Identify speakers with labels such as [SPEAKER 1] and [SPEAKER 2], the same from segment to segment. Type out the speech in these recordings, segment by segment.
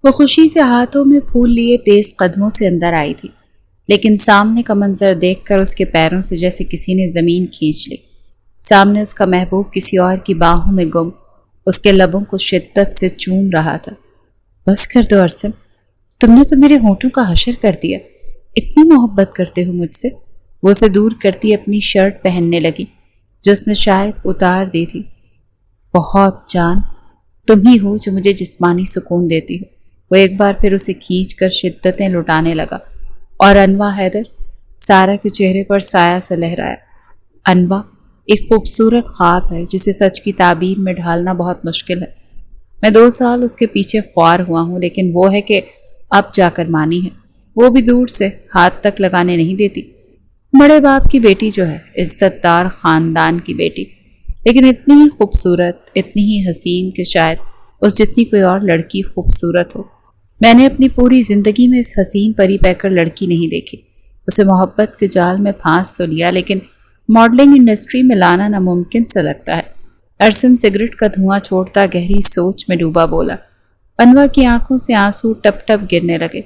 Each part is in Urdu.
[SPEAKER 1] وہ خوشی سے ہاتھوں میں پھول لیے تیز قدموں سے اندر آئی تھی، لیکن سامنے کا منظر دیکھ کر اس کے پیروں سے جیسے کسی نے زمین کھینچ لی۔ سامنے اس کا محبوب کسی اور کی باہوں میں گم اس کے لبوں کو شدت سے چوم رہا تھا۔ بس کر دو ارسم، تم نے تو میرے ہونٹوں کا حشر کر دیا۔ اتنی محبت کرتے ہو مجھ سے؟ وہ اسے دور کرتی اپنی شرٹ پہننے لگی جو اس نے شاید اتار دی تھی۔ بہت جان، تم ہی ہو جو مجھے جسمانی سکون دیتی ہو۔ وہ ایک بار پھر اسے کھینچ کر شدتیں لٹانے لگا اور انواع حیدر سارا کے چہرے پر سایہ سے لہرایا۔ انواع ایک خوبصورت خواب ہے جسے سچ کی تعبیر میں ڈھالنا بہت مشکل ہے۔ میں 2 سال اس کے پیچھے خوار ہوا ہوں، لیکن وہ ہے کہ اب جا کر مانی ہے، وہ بھی دور سے، ہاتھ تک لگانے نہیں دیتی۔ بڑے باپ کی بیٹی جو ہے، عزت دار خاندان کی بیٹی، لیکن اتنی ہی خوبصورت، اتنی ہی حسین کہ شاید اس جتنی کوئی اور لڑکی خوبصورت ہو۔ میں نے اپنی پوری زندگی میں اس حسین پری پیکر لڑکی نہیں دیکھی۔ اسے محبت کے جال میں پھانس تو لیا، لیکن ماڈلنگ انڈسٹری میں لانا ناممکن سا لگتا ہے۔ ارسم سگریٹ کا دھواں چھوڑتا گہری سوچ میں ڈوبا بولا۔ انواع کی آنکھوں سے آنسو ٹپ ٹپ گرنے لگے۔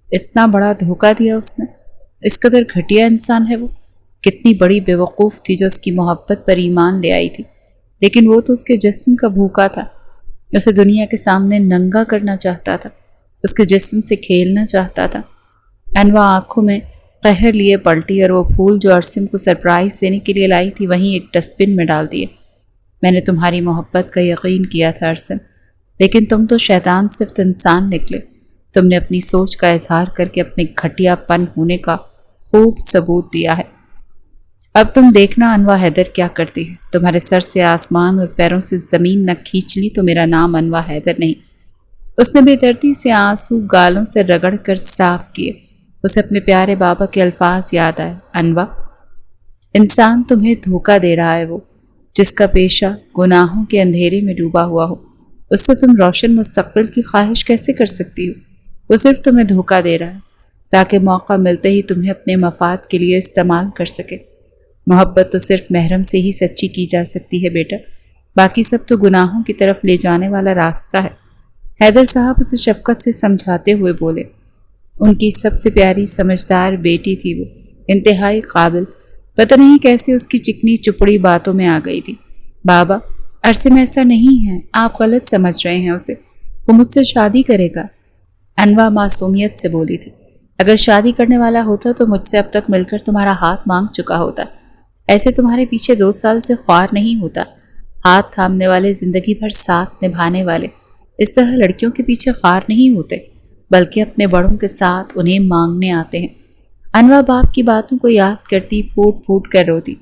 [SPEAKER 1] اتنا بڑا دھوکہ دیا اس نے، اس قدر گھٹیا انسان ہے وہ۔ کتنی بڑی بیوقوف تھی جو اس کی محبت پر ایمان لے آئی تھی، لیکن وہ تو اس کے جسم کا بھوکا تھا۔ اسے دنیا کے سامنے ننگا کرنا چاہتا تھا، اس کے جسم سے کھیلنا چاہتا تھا۔ انواع آنکھوں میں قہر لیے پلٹی اور وہ پھول جو ارسم کو سرپرائز دینے کے لیے لائی تھی وہیں ایک ڈسٹ بن میں ڈال دیے۔ میں نے تمہاری محبت کا یقین کیا تھا ارسم، لیکن تم تو شیطان صرف انسان نکلے۔ تم نے اپنی سوچ کا اظہار کر کے اپنے گھٹیا پن ہونے کا خوب ثبوت دیا ہے۔ اب تم دیکھنا انواع حیدر کیا کرتی ہے۔ تمہارے سر سے آسمان اور پیروں سے زمین نہ کھینچ لی تو میرا نام انواع حیدر نہیں۔ اس نے بے دردی سے آنسو گالوں سے رگڑ کر صاف کیے۔ اسے اپنے پیارے بابا کے الفاظ یاد آئے۔ انواع، انسان تمہیں دھوکہ دے رہا ہے، وہ جس کا پیشہ گناہوں کے اندھیرے میں ڈوبا ہوا ہو، اس سے تم روشن مستقبل کی خواہش کیسے کر سکتی ہو؟ وہ صرف تمہیں دھوکہ دے رہا ہے تاکہ موقع ملتے ہی تمہیں اپنے مفاد کے لیے استعمال کر سکے۔ محبت تو صرف محرم سے ہی سچی کی جا سکتی ہے بیٹا، باقی سب تو گناہوں کی طرف لے جانے والا راستہ ہے۔ حیدر صاحب اسے شفقت سے سمجھاتے ہوئے بولے۔ ان کی سب سے پیاری سمجھدار بیٹی تھی وہ، انتہائی قابل۔ پتہ نہیں کیسے اس کی چکنی چپڑی باتوں میں آ گئی تھی۔ بابا، ارسم ایسا نہیں ہے، آپ غلط سمجھ رہے ہیں اسے، وہ مجھ سے شادی کرے گا۔ انواع معصومیت سے بولی تھی۔ اگر شادی کرنے والا ہوتا تو مجھ سے اب تک مل کر تمہارا ہاتھ مانگ چکا ہوتا، ایسے تمہارے پیچھے 2 سال سے خوار نہیں ہوتا۔ ہاتھ تھامنے والے، زندگی بھر ساتھ نبھانے والے اس طرح لڑکیوں کے پیچھے خوار نہیں ہوتے، بلکہ اپنے بڑوں کے ساتھ انہیں مانگنے آتے ہیں۔ انواع باپ کی باتوں کو یاد کرتی پھوٹ پھوٹ کر روتی،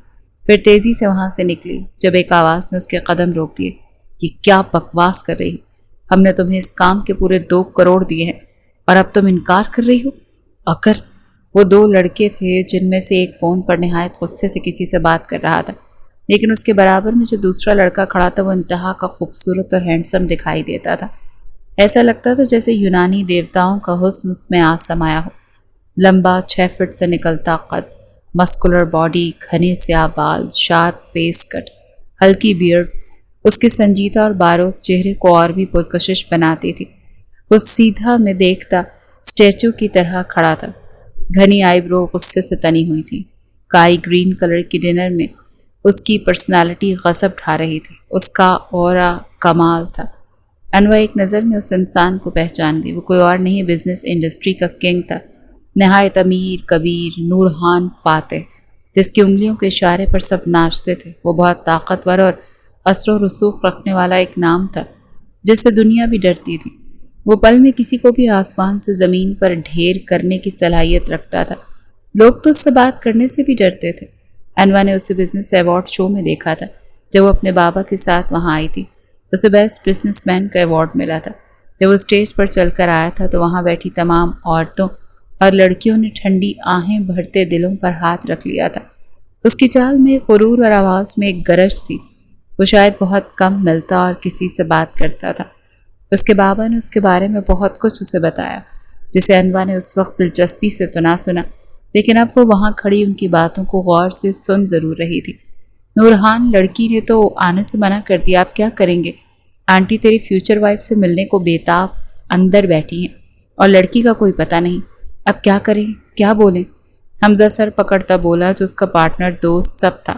[SPEAKER 1] پھر تیزی سے وہاں سے نکلی جب ایک آواز نے اس کے قدم روک دیے۔ یہ کیا بکواس کر رہی؟ ہم نے تمہیں اس کام کے پورے 2 کروڑ دیے ہیں اور اب تم انکار کر رہی ہو؟ اگر وہ 2 لڑکے تھے جن میں سے ایک فون پر نہایت غصے سے کسی سے بات کر رہا تھا، لیکن اس کے برابر میں جو دوسرا لڑکا کھڑا تھا وہ انتہا کا خوبصورت اور ہینڈسم دکھائی دیتا تھا۔ ایسا لگتا تھا جیسے یونانی دیوتاؤں کا حسن اس میں آ سمایا ہو۔ لمبا 6 فٹ سے نکلتا قد، مسکولر باڈی، گھنے سیاہ بال، شارپ فیس کٹ، ہلکی بیئرڈ اس کے سنجیدہ اور باروک چہرے کو اور بھی پرکشش بناتی تھی۔ وہ سیدھا میں دیکھتا اسٹیچو کی طرح کھڑا تھا۔ گھنی آئی برو غصے سے تنی ہوئی تھی۔ کائی گرین کلر کی ڈنر میں اس کی پرسنالٹی غضب ڈھا رہی تھی۔ اس کا اورا کمال تھا۔ انواع ایک نظر میں اس انسان کو پہچان گئی۔ وہ کوئی اور نہیں، بزنس انڈسٹری کا کنگ تھا، نہایت امیر کبیر نورحان فاتح، جس کی انگلیوں کے اشارے پر سب ناچتے تھے۔ وہ بہت طاقتور اور اثر و رسوخ رکھنے والا ایک نام تھا جس سے دنیا بھی ڈرتی تھی۔ وہ پل میں کسی کو بھی آسمان سے زمین پر ڈھیر کرنے کی صلاحیت رکھتا تھا۔ لوگ تو اس سے بات کرنے سے بھی ڈرتے تھے۔ انواع نے اسے بزنس ایوارڈ شو میں دیکھا تھا جب وہ اپنے بابا کے ساتھ وہاں آئی تھی۔ اسے بیسٹ بزنس مین کا ایوارڈ ملا تھا۔ جب وہ اسٹیج پر چل کر آیا تھا تو وہاں بیٹھی تمام عورتوں اور لڑکیوں نے ٹھنڈی آہیں بھرتے دلوں پر ہاتھ رکھ لیا تھا۔ اس کی چال میں ایک غرور اور آواز میں ایک گرج تھی۔ وہ شاید بہت کم ملتا اور کسی سے بات کرتا تھا۔ اس کے بابا نے اس کے بارے میں بہت کچھ اسے بتایا جسے انواع نے اس وقت دلچسپی سے تو نہ سنا، لیکن اب وہ وہاں کھڑی ان کی باتوں کو غور سے سن ضرور رہی تھی۔ نورحان لڑکی نے تو آنے سے منع کر دیا، آپ کیا کریں گے؟ آنٹی تیری فیوچر وائف سے ملنے کو بےتاب اندر بیٹھی ہیں اور لڑکی کا کوئی پتہ نہیں۔ اب کیا کریں، کیا بولیں؟ حمزہ سر پکڑتا بولا جو اس کا پارٹنر دوست سب تھا،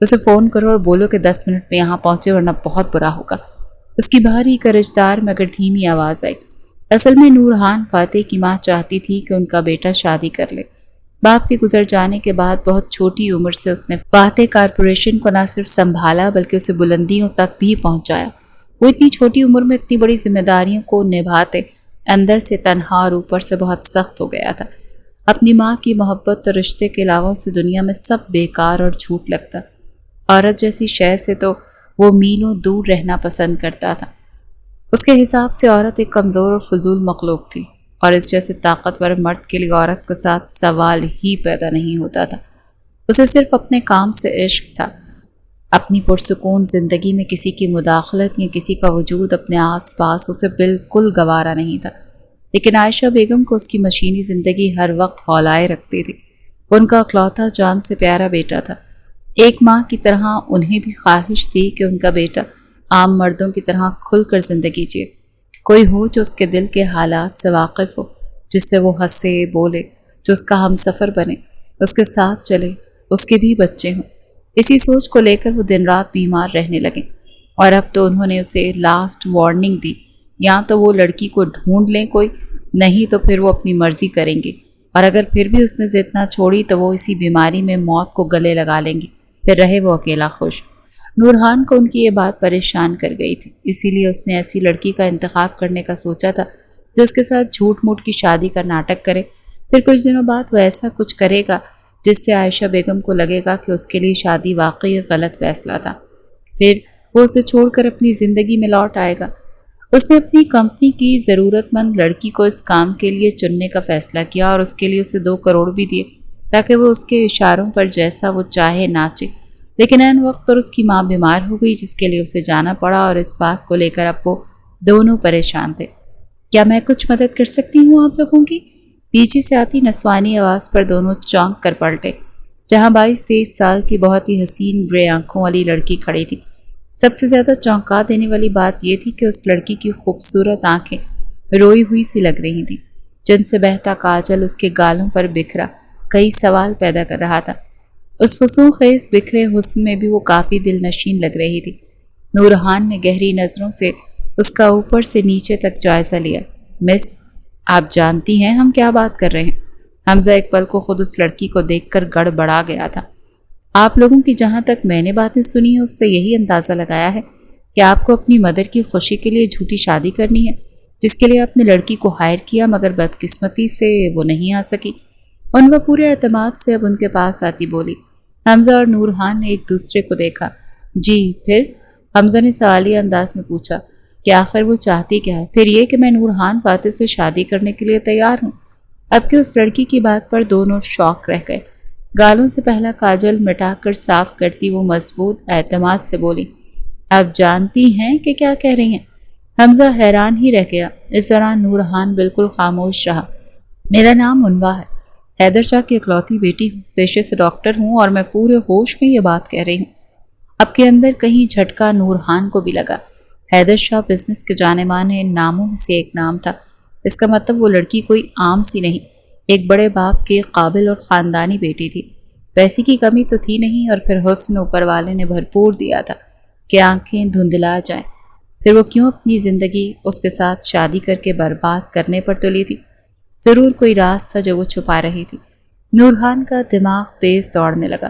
[SPEAKER 1] اسے فون کرو اور بولو کہ 10 منٹ میں یہاں پہنچے ورنہ بہت برا ہوگا۔ اس کی بھاری کرشدار مگر دھیمی آواز آئی۔ اصل میں نورحان فاتح کی ماں چاہتی تھی کہ ان کا بیٹا شادی کر لے۔ باپ کے گزر جانے کے بعد بہت چھوٹی عمر سے اس نے فاتح کارپوریشن کو نہ صرف سنبھالا بلکہ اسے بلندیوں تک بھی پہنچایا۔ وہ اتنی چھوٹی عمر میں اتنی بڑی ذمہ داریوں کو نبھاتے اندر سے تنہا اور اوپر سے بہت سخت ہو گیا تھا۔ اپنی ماں کی محبت اور رشتے کے علاوہ اسے دنیا میں سب بیکار اور جھوٹ لگتا۔ عورت جیسی شے سے تو وہ میلوں دور رہنا پسند کرتا تھا۔ اس کے حساب سے عورت ایک کمزور اور فضول مخلوق تھی، اور اس جیسے طاقتور مرد کے لیے عورت کے ساتھ سوال ہی پیدا نہیں ہوتا تھا۔ اسے صرف اپنے کام سے عشق تھا۔ اپنی پرسکون زندگی میں کسی کی مداخلت یا کسی کا وجود اپنے آس پاس اسے بالکل گوارا نہیں تھا۔ لیکن عائشہ بیگم کو اس کی مشینی زندگی ہر وقت ہولائے رکھتی تھی۔ ان کا اکلوتا جان سے پیارا بیٹا تھا۔ ایک ماں کی طرح انہیں بھی خواہش تھی کہ ان کا بیٹا عام مردوں کی طرح کھل کر زندگی جیے، کوئی ہو جو اس کے دل کے حالات سے واقف ہو، جس سے وہ ہنسے بولے، جو اس کا ہم سفر بنے، اس کے ساتھ چلے، اس کے بھی بچے ہوں۔ اسی سوچ کو لے کر وہ دن رات بیمار رہنے لگے، اور اب تو انہوں نے اسے لاسٹ وارننگ دی، یا تو وہ لڑکی کو ڈھونڈ لیں کوئی، نہیں تو پھر وہ اپنی مرضی کریں گے، اور اگر پھر بھی اس نے ضد نہ چھوڑی تو وہ اسی بیماری میں موت کو گلے لگا لیں گے، پھر رہے وہ اکیلا خوش۔ نورحان کو ان کی یہ بات پریشان کر گئی تھی، اسی لیے اس نے ایسی لڑکی کا انتخاب کرنے کا سوچا تھا جو اس کے ساتھ جھوٹ موٹ کی شادی کا ناٹک کرے، پھر کچھ دنوں بعد وہ ایسا کچھ کرے گا جس سے عائشہ بیگم کو لگے گا کہ اس کے لیے شادی واقعی غلط فیصلہ تھا، پھر وہ اسے چھوڑ کر اپنی زندگی میں لوٹ آئے گا۔ اس نے اپنی کمپنی کی ضرورت مند لڑکی کو اس کام کے لیے چننے کا فیصلہ کیا، اور اس کے لیے اسے 2 کروڑ بھی دیے تاکہ وہ اس کے اشاروں پر جیسا وہ چاہے ناچے۔ لیکن عین وقت پر اس کی ماں بیمار ہو گئی، جس کے لیے اسے جانا پڑا، اور اس بات کو لے کر اب وہ دونوں پریشان تھے۔ کیا میں کچھ مدد کر سکتی ہوں آپ لوگوں کی؟ پیچھے سے آتی نسوانی آواز پر دونوں چونک کر پلٹے، جہاں 22-23 سال کی بہت ہی حسین گرے آنکھوں والی لڑکی کھڑی تھی۔ سب سے زیادہ چونکا دینے والی بات یہ تھی کہ اس لڑکی کی خوبصورت آنکھیں روئی ہوئی سی لگ رہی تھیں، جن سے بہتا کاجل اس کے گالوں پر بکھرا کئی سوال پیدا کر رہا تھا۔ اس فسوں خیز بکھرے حسن میں بھی وہ کافی دل نشین لگ رہی تھی۔ نورحان نے گہری نظروں سے اس کا اوپر سے نیچے تک جائزہ لیا۔ مس، آپ جانتی ہیں ہم کیا بات کر رہے ہیں؟ حمزہ ایک پل کو خود اس لڑکی کو دیکھ کر گڑبڑا گیا تھا۔ آپ لوگوں کی جہاں تک میں نے باتیں سنی ہیں اس سے یہی اندازہ لگایا ہے کہ آپ کو اپنی مدر کی خوشی کے لیے جھوٹی شادی کرنی ہے، جس کے لیے آپ نے لڑکی کو ہائر کیا، مگر بدقسمتی سے وہ نہیں آ سکی۔ ان وہ پورے اعتماد سے اب ان کے پاس آتی بولی۔ حمزہ اور نورحان نے ایک دوسرے کو دیکھا۔ جی پھر؟ حمزہ نے سوالیہ انداز میں پوچھا کہ آخر وہ چاہتی کیا ہے؟ پھر یہ کہ میں نورحان فاتح سے شادی کرنے کے لیے تیار ہوں۔ اب کہ اس لڑکی کی بات پر دونوں شوق رہ گئے۔ گالوں سے پہلا کاجل مٹا کر صاف کرتی وہ مضبوط اعتماد سے بولی، آپ جانتی ہیں کہ کیا کہہ رہی ہیں؟ حمزہ حیران ہی رہ گیا۔ اس دوران نورحان بالکل خاموش رہا۔ میرا نام عنوا ہے، حیدر شاہ کی اکلوتی بیٹی ہوں، پیشے سے ڈاکٹر ہوں، اور میں پورے ہوش میں یہ بات کہہ رہی ہوں۔ اب کے اندر کہیں جھٹکا نورحان کو بھی لگا۔ حیدر شاہ بزنس کے جانے مانے ناموں میں سے ایک نام تھا۔ اس کا مطلب وہ لڑکی کوئی عام سی نہیں، ایک بڑے باپ کی قابل اور خاندانی بیٹی تھی۔ پیسے کی کمی تو تھی نہیں، اور پھر حسن اوپر والے نے بھرپور دیا تھا کہ آنکھیں دھندلا جائیں۔ پھر وہ کیوں اپنی زندگی اس کے ساتھ شادی کر کے برباد کرنے پر تلی تھی؟ ضرور کوئی راز تھا جو وہ چھپا رہی تھی۔ نورحان کا دماغ تیز دوڑنے لگا۔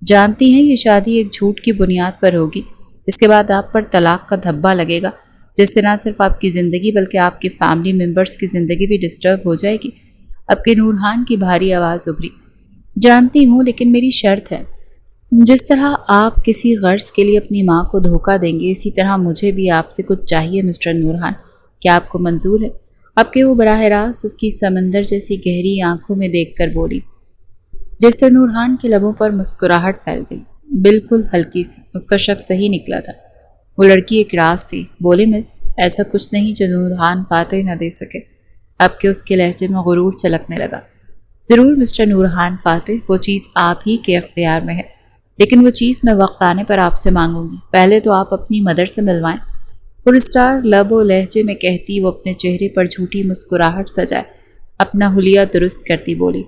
[SPEAKER 1] جانتی ہیں یہ شادی ایک جھوٹ کی بنیاد پر ہوگی، اس کے بعد آپ پر طلاق کا دھبا لگے گا، جس سے نہ صرف آپ کی زندگی بلکہ آپ کی فیملی ممبرز کی زندگی بھی ڈسٹرب ہو جائے گی۔ اب کے نورحان کی بھاری آواز ابھری۔ جانتی ہوں، لیکن میری شرط ہے۔ جس طرح آپ کسی غرض کے لیے اپنی ماں کو دھوکہ دیں گے، اسی طرح مجھے بھی آپ سے کچھ چاہیے مسٹر نورحان۔ کیا آپ کو منظور ہے؟ اب کہ وہ براہ راست اس کی سمندر جیسی گہری آنکھوں میں دیکھ کر بولی، جس سے نورحان کے لبوں پر مسکراہٹ پھیل گئی، بالکل ہلکی سی۔ اس کا شک صحیح نکلا تھا۔ وہ لڑکی ایک راز تھی۔ بولے مس، ایسا کچھ نہیں جو نورحان فاتح نہ دے سکے۔ اب کہ اس کے لہجے میں غرور چلکنے لگا۔ ضرور مسٹر نورحان فاتح، وہ چیز آپ ہی کے اختیار میں ہے، لیکن وہ چیز میں وقت آنے پر آپ سے مانگوں گی۔ پہلے تو آپ اپنی مدر سے ملوائیں۔ پراسرار لب و لہجے میں کہتی وہ اپنے چہرے پر جھوٹی مسکراہٹ سجائے اپنا حلیہ درست کرتی بولی،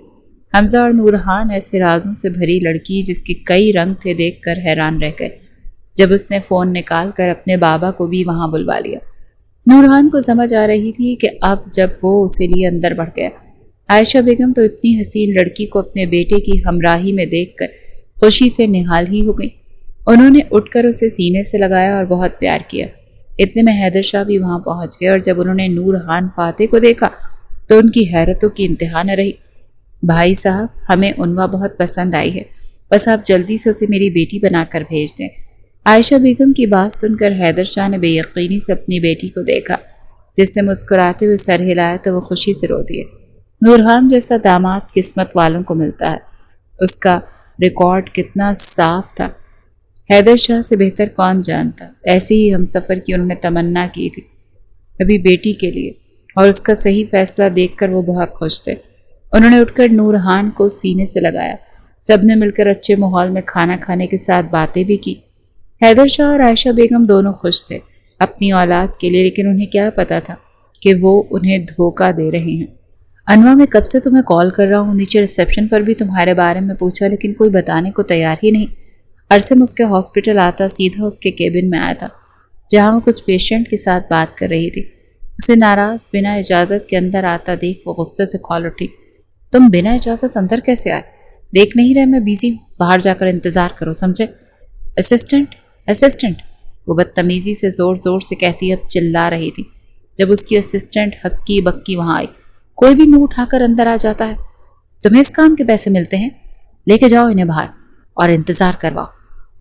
[SPEAKER 1] حمزہ اور نورہان ایسے رازوں سے بھری لڑکی جس کے کئی رنگ تھے دیکھ کر حیران رہ گئے جب اس نے فون نکال کر اپنے بابا کو بھی وہاں بلوا لیا۔ نورہان کو سمجھ آ رہی تھی کہ اب جب وہ اسے لیے اندر بڑھ گیا۔ عائشہ بیگم تو اتنی حسین لڑکی کو اپنے بیٹے کی ہمراہی میں دیکھ کر خوشی سے نہال ہی ہو گئی۔ انہوں نے اٹھ کر اسے سینے سے لگایا اور بہت پیار کیا۔ اتنے میں حیدر شاہ بھی وہاں پہنچ گئے اور جب انہوں نے نورہان فاتح کو دیکھا تو ان کی حیرتوں کی انتہا نہ رہی۔ بھائی صاحب، ہمیں عنوا بہت پسند آئی ہے، بس آپ جلدی سے اسے میری بیٹی بنا کر بھیج دیں۔ عائشہ بیگم کی بات سن کر حیدر شاہ نے بے یقینی سے اپنی بیٹی کو دیکھا جس نے مسکراتے ہوئے سر ہلایا تو وہ خوشی سے رو دیے۔ نورہان جیسا داماد قسمت والوں کو ملتا ہے۔ اس کا ریکارڈ کتنا صاف تھا، حیدر شاہ سے بہتر کون جانتا۔ ایسے ہی ہم سفر کی انہوں نے تمنا کی تھی ابھی بیٹی کے لیے، اور اس کا صحیح فیصلہ دیکھ کر وہ بہت خوش تھے۔ انہوں نے اٹھ کر نورہان کو سینے سے لگایا۔ سب نے مل کر اچھے ماحول میں کھانا کھانے کے ساتھ باتیں بھی کی۔ حیدر شاہ اور عائشہ بیگم دونوں خوش تھے اپنی اولاد کے لیے، لیکن انہیں کیا پتا تھا کہ وہ انہیں دھوکہ دے رہے ہیں۔ انوا، میں کب سے تمہیں کال کر رہا ہوں، نیچے ریسیپشن پر بھی تمہارے بارے میں پوچھا لیکن کوئی بتانے کو تیار ہی نہیں۔ عرصم اس کے ہاسپٹل آتا سیدھا اس کے کیبن میں آیا تھا جہاں وہ کچھ پیشنٹ کے ساتھ بات کر رہی تھی۔ اسے ناراض بنا اجازت کے اندر آتا دیکھ وہ غصے سے کھول اٹھی، تم بنا اجازت اندر کیسے آئے؟ دیکھ نہیں رہے میں بیزی ہوں، باہر جا کر انتظار کرو، سمجھے؟ اسسٹنٹ، وہ بدتمیزی سے زور زور سے کہتی اب چلا رہی تھی جب اس کی اسسٹنٹ ہکی بکی وہاں آئی۔ کوئی بھی منہ اٹھا کر اندر آ جاتا ہے، تمہیں اس کام کے پیسے ملتے ہیں، لے کے جاؤ انہیں باہر اور انتظار کرواؤ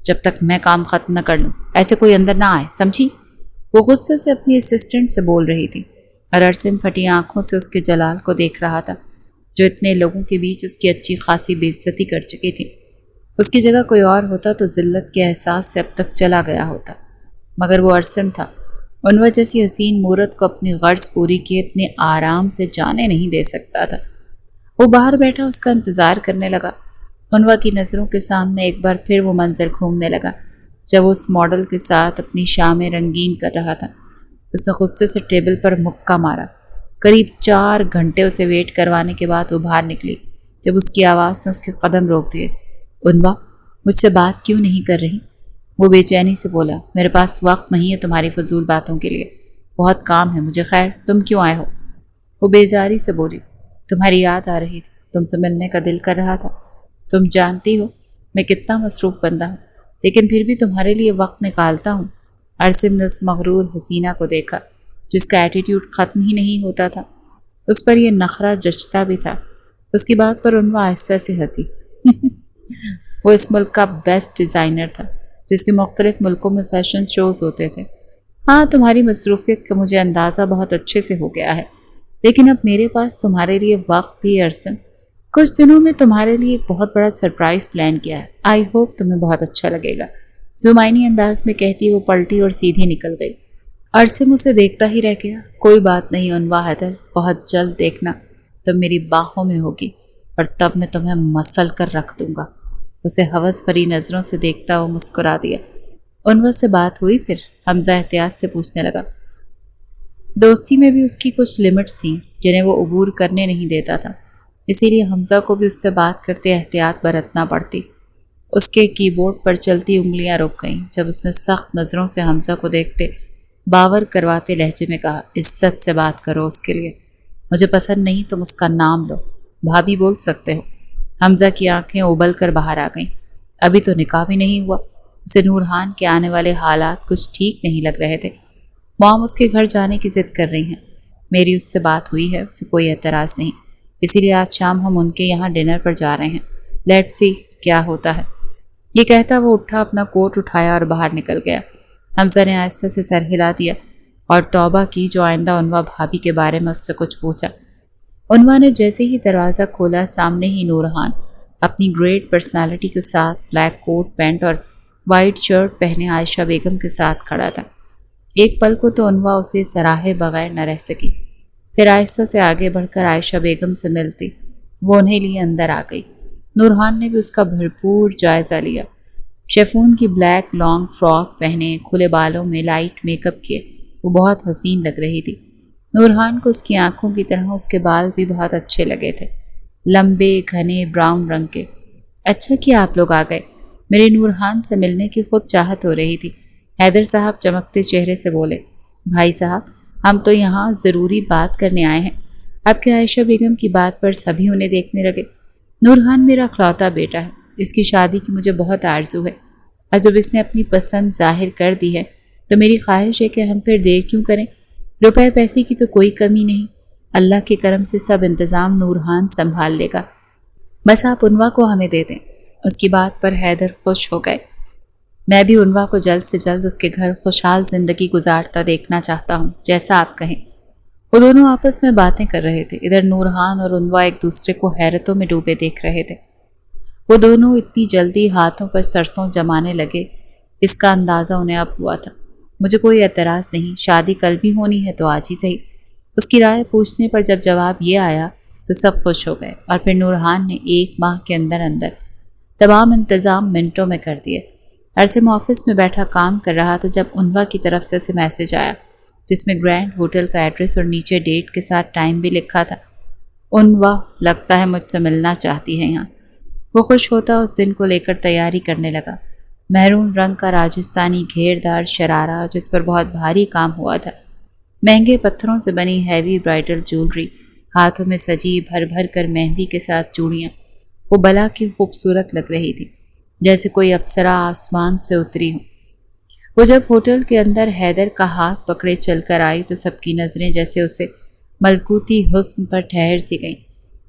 [SPEAKER 1] جب تک میں کام ختم نہ کر لوں، ایسے کوئی اندر نہ آئے، سمجھی؟ وہ غصے سے اپنی اسسٹنٹ سے بول رہی تھی اور عرصم پھٹی آنکھوں سے اس کے جلال کو دیکھ رہا تھا جو اتنے لوگوں کے بیچ اس کی اچھی خاصی بے عزتی کر چکی تھی۔ اس کی جگہ کوئی اور ہوتا تو ذلت کے احساس سے اب تک چلا گیا ہوتا، مگر وہ عرصم تھا۔ عنوا جیسی حسین مورت کو اپنی غرض پوری کیے اتنے آرام سے جانے نہیں دے سکتا تھا۔ وہ باہر بیٹھا اس کا انتظار کرنے لگا۔ عنوا کی نظروں کے سامنے ایک بار پھر وہ منظر گھومنے لگا جب وہ اس ماڈل کے ساتھ اپنی شامیں رنگین کر رہا تھا۔ اس نے غصے سے ٹیبل پر مکہ مارا۔ قریب 4 گھنٹے اسے ویٹ کروانے کے بعد وہ باہر نکلی جب اس کی آواز نے اس کے قدم روک دیے۔ عنوا، مجھ سے بات کیوں نہیں کر رہی؟ وہ بے چینی سے بولا، میرے پاس وقت نہیں ہے تمہاری فضول باتوں کے لیے، بہت کام ہے مجھے۔ خیر، تم کیوں آئے ہو؟ وہ بیزاری سے بولی، تمہاری یاد آ رہی تھی، تم سے ملنے کا دل کر رہا تھا۔ تم جانتی ہو میں کتنا مصروف بندہ ہوں، لیکن پھر بھی تمہارے لیے وقت نکالتا ہوں۔ عرصم نے اس مغرور حسینہ کو دیکھا جس کا ایٹیٹیوڈ ختم ہی نہیں ہوتا تھا۔ اس پر یہ نخرہ جچتا بھی تھا۔ اس کی بات پر عنوا آہستہ سے ہنسی۔ وہ اس ملک کا بیسٹ ڈیزائنر تھا جس کے مختلف ملکوں میں فیشن شوز ہوتے تھے۔ ہاں، تمہاری مصروفیت کا مجھے اندازہ بہت اچھے سے ہو گیا ہے، لیکن اب میرے پاس تمہارے لیے وقت بھی ہے عرصم۔ کچھ دنوں میں تمہارے لیے ایک بہت بڑا سرپرائز پلان کیا ہے، آئی ہوپ تمہیں بہت اچھا لگے گا۔ زمائنی انداز میں کہتی وہ پلٹی اور سیدھی نکل گئی۔ عرصم اسے دیکھتا ہی رہ گیا۔ کوئی بات نہیں عنوا حیدر، بہت جلد دیکھنا تم میری باہوں میں ہوگی اور تب میں تمہیں مسل کر رکھ دوں گا۔ اسے ہوس بھری نظروں سے دیکھتا وہ مسکرا دیا۔ عنوا سے بات ہوئی پھر؟ حمزہ احتیاط سے پوچھنے لگا۔ دوستی میں بھی اس کی کچھ لمٹس تھیں جنہیں وہ عبور کرنے نہیں دیتا تھا، اسی لیے حمزہ کو بھی اس سے بات کرتے احتیاط برتنا پڑتی۔ اس کے کی بورڈ پر چلتی انگلیاں رک گئیں جب اس نے سخت نظروں سے حمزہ کو دیکھتے باور کرواتے لہجے میں کہا، عزت سے بات کرو اس کے لیے، مجھے پسند نہیں تم اس کا نام لو، بھابھی بول سکتے ہو۔ حمزہ کی آنکھیں ابل کر باہر آ گئیں۔ ابھی تو نکاح بھی نہیں ہوا۔ اسے نورہان کے آنے والے حالات کچھ ٹھیک نہیں لگ رہے تھے۔ مام اس کے گھر جانے کی ضد کر رہی ہیں، میری اس سے بات ہوئی ہے، اسے کوئی اعتراض نہیں، اسی لیے آج شام ہم ان کے یہاں ڈنر پر جا رہے ہیں، لیٹ سی کیا ہوتا ہے۔ یہ کہتا وہ اٹھا، اپنا کوٹ اٹھایا اور باہر نکل گیا۔ حمزہ نے آہستہ سے سر ہلا دیا اور توبہ کی جو آئندہ عنوا بھابھی کے بارے میں اس سے کچھ پوچھا۔ عنوا نے جیسے ہی دروازہ کھولا سامنے ہی نورہان اپنی گریٹ پرسنالٹی کے ساتھ بلیک کوٹ پینٹ اور وائٹ شرٹ پہنے عائشہ بیگم کے ساتھ کھڑا تھا۔ ایک پل کو تو عنوا اسے سراہے بغیر نہ رہ سکی، پھر آہستہ سے آگے بڑھ کر عائشہ بیگم سے ملتی وہ انہیں لیے اندر آ گئی۔ نورہان نے بھی اس کا بھرپور جائزہ لیا۔ شیفون کی بلیک لانگ فراک پہنے، کھلے بالوں میں لائٹ میک اپ کیے وہ بہت حسین لگ رہی تھی۔ نورہان کو اس کی آنکھوں کی طرح اس کے بال بھی بہت اچھے لگے تھے، لمبے گھنے براؤن رنگ کے۔ اچھا کیا آپ لوگ آ گئے، میرے نورہان سے ملنے کی خود چاہت ہو رہی تھی۔ حیدر صاحب چمکتے چہرے سے بولے، بھائی صاحب ہم تو یہاں ضروری بات کرنے آئے ہیں۔ آپ کے عائشہ بیگم کی بات پر سبھی انہیں دیکھنے لگے۔ نورہان میرا اکلوتا بیٹا ہے، اس کی شادی کی مجھے بہت آرزو ہے، اور جب اس نے اپنی پسند ظاہر کر دی ہے تو میری خواہش ہے کہ ہم پھر دیر کیوں کریں۔ روپے پیسے کی تو کوئی کمی نہیں، اللہ کے کرم سے سب انتظام نورہان سنبھال لے گا، بس آپ عنوا کو ہمیں دے دیں۔ اس کی بات پر حیدر خوش ہو گئے۔ میں بھی عنوا کو جلد سے جلد اس کے گھر خوشحال زندگی گزارتا دیکھنا چاہتا ہوں، جیسا آپ کہیں۔ وہ دونوں آپس میں باتیں کر رہے تھے، ادھر نورہان اور عنوا ایک دوسرے کو حیرتوں میں ڈوبے دیکھ رہے تھے۔ وہ دونوں اتنی جلدی ہاتھوں پر سرسوں جمانے لگے، اس کا اندازہ انہیں اب ہوا تھا۔ مجھے کوئی اعتراض نہیں، شادی کل بھی ہونی ہے تو آج ہی صحیح۔ اس کی رائے پوچھنے پر جب جواب یہ آیا تو سب خوش ہو گئے، اور پھر نورہان نے 1 ماہ کے اندر اندر تمام انتظام منٹوں میں کر دیے۔ عرصم آفس میں بیٹھا کام کر رہا تھا جب عنوا کی طرف سے اسے میسج آیا، جس میں گرینڈ ہوٹل کا ایڈریس اور نیچے ڈیٹ کے ساتھ ٹائم بھی لکھا تھا۔ عنوا لگتا ہے مجھ سے ملنا چاہتی ہے یہاں۔ وہ خوش ہوتا اس دن کو لے کر تیاری کرنے لگا۔ مہرون رنگ کا راجستانی گھیردار شرارہ جس پر بہت بھاری کام ہوا تھا، مہنگے پتھروں سے بنی ہیوی برائڈل جولری، ہاتھوں میں سجی بھر بھر کر مہندی کے ساتھ چوڑیاں، وہ بلا کی خوبصورت لگ رہی تھی، جیسے کوئی اپسرا آسمان سے اتری ہو۔ وہ جب ہوٹل کے اندر حیدر کا ہاتھ پکڑے چل کر آئی تو سب کی نظریں جیسے اسے ملکوتی حسن پر ٹھہر سی گئیں۔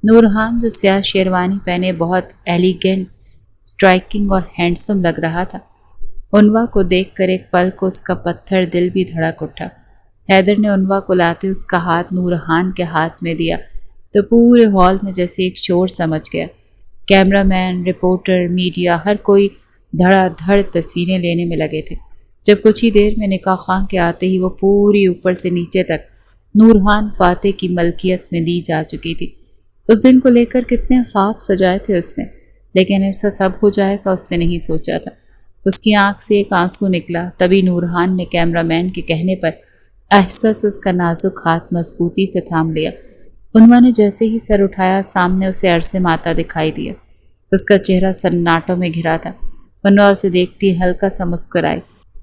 [SPEAKER 1] نورہان جو سیاہ شیروانی پہنے بہت ایلیگنٹ، اسٹرائکنگ اور ہینڈسم لگ رہا تھا، عنوا کو دیکھ کر ایک پل کو اس کا پتھر دل بھی دھڑک اٹھا۔ حیدر نے عنوا کو لاتے اس کا ہاتھ نورہان کے ہاتھ میں دیا تو پورے ہال میں جیسے ایک شور سمجھ گیا۔ کیمرہ مین، رپورٹر، میڈیا، ہر کوئی دھڑا دھڑ تصویریں لینے میں لگے تھے۔ جب کچھ ہی دیر میں نکاح خواہ کے آتے ہی وہ پوری اوپر سے نیچے تک نورہان فاتح کی ملکیت میں دی جا چکی تھی۔ اس دن کو لے کر کتنے خواب سجائے تھے اس نے، لیکن ایسا سب ہو جائے گا اس نے نہیں سوچا تھا۔ اس کی آنکھ سے ایک آنسو نکلا، تبھی نورہان نے کیمرہ مین کے کہنے پر آہستہ سے اس کا نازک ہاتھ مضبوطی سے تھام لیا۔ عنوا نے جیسے ہی سر اٹھایا سامنے اسے عرصم آتا دکھائی دیا۔ اس کا چہرہ سناٹوں میں گھرا تھا۔ عنوا اسے دیکھتی ہلکا سا مسکرائی،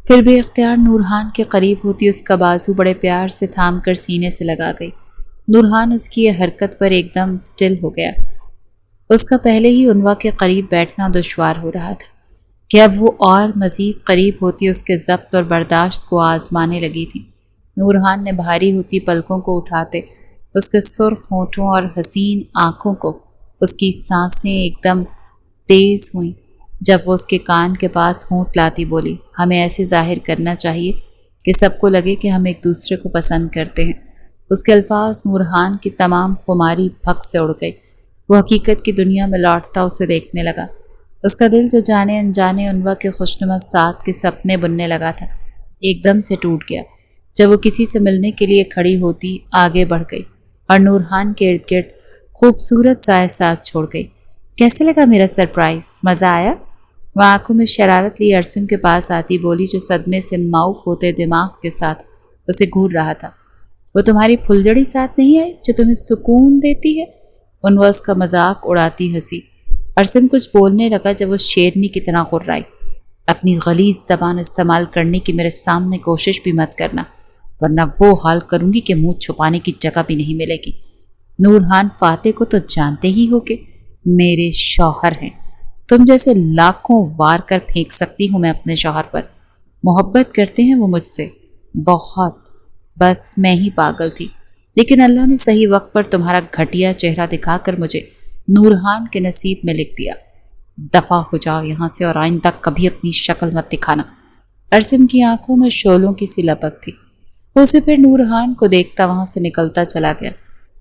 [SPEAKER 1] پھر بھی اختیار نورہان کے قریب ہوتی اس کا بازو بڑے پیار سے تھام کر سینے سے لگا گئی۔ نورہان اس کی یہ حرکت پر ایک دم سٹل ہو گیا۔ اس کا پہلے ہی عنوا کے قریب بیٹھنا دشوار ہو رہا تھا کہ اب وہ اور مزید قریب ہوتی اس کے ضبط اور برداشت کو آزمانے لگی تھی۔ نورہان نے بھاری ہوتی پلکوں کو اٹھاتے اس کے سرخ ہونٹوں اور حسین آنکھوں کو، اس کی سانسیں ایک دم تیز ہوئیں جب وہ اس کے کان کے پاس ہونٹ لاتی بولی، ہمیں ایسے ظاہر کرنا چاہیے کہ سب کو لگے کہ ہم ایک دوسرے کو پسند کرتے ہیں۔ اس کے الفاظ نورہان کی تمام خماری پھک سے اڑ گئی۔ وہ حقیقت کی دنیا میں لوٹتا اسے دیکھنے لگا۔ اس کا دل جو جانے انجانے عنوا کے خوشنما ساتھ کے سپنے بننے لگا تھا، ایک دم سے ٹوٹ گیا جب وہ کسی سے ملنے کے لیے کھڑی ہوتی آگے بڑھ گئی اور نورہان کے ارد گرد خوبصورت سا احساس چھوڑ گئی۔ کیسے لگا میرا سرپرائز، مزہ آیا؟ وہ آنکھوں میں شرارت لی عرصم کے پاس آتی بولی، جو صدمے سے معاف ہوتے دماغ کے ساتھ اسے گھور رہا تھا۔ وہ تمہاری پھلجڑی ساتھ نہیں آئی جو تمہیں سکون دیتی ہے؟ عنوا اس کا مذاق اڑاتی ہنسی۔ عرصم کچھ بولنے لگا جب وہ شیرنی کی طرح غرائی، اپنی غلیظ زبان استعمال کرنے کی میرے سامنے کوشش بھی مت کرنا، ورنہ وہ حال کروں گی کہ منہ چھپانے کی جگہ بھی نہیں ملے گی۔ نورہان فاتح کو تو جانتے ہی ہو کہ میرے شوہر ہیں، تم جیسے لاکھوں وار کر پھینک سکتی ہوں میں اپنے شوہر پر۔ محبت کرتے ہیں وہ مجھ سے بہت، بس میں ہی پاگل تھی، لیکن اللہ نے صحیح وقت پر تمہارا گھٹیا چہرہ دکھا کر مجھے نورہان کے نصیب میں لکھ دیا۔ دفع ہو جاؤ یہاں سے اور آئندہ کبھی اپنی شکل مت دکھانا۔ عرصم کی آنکھوں میں شعلوں کی سی لپک تھی۔ وہ اسے پھر نورہان کو دیکھتا وہاں سے نکلتا چلا گیا۔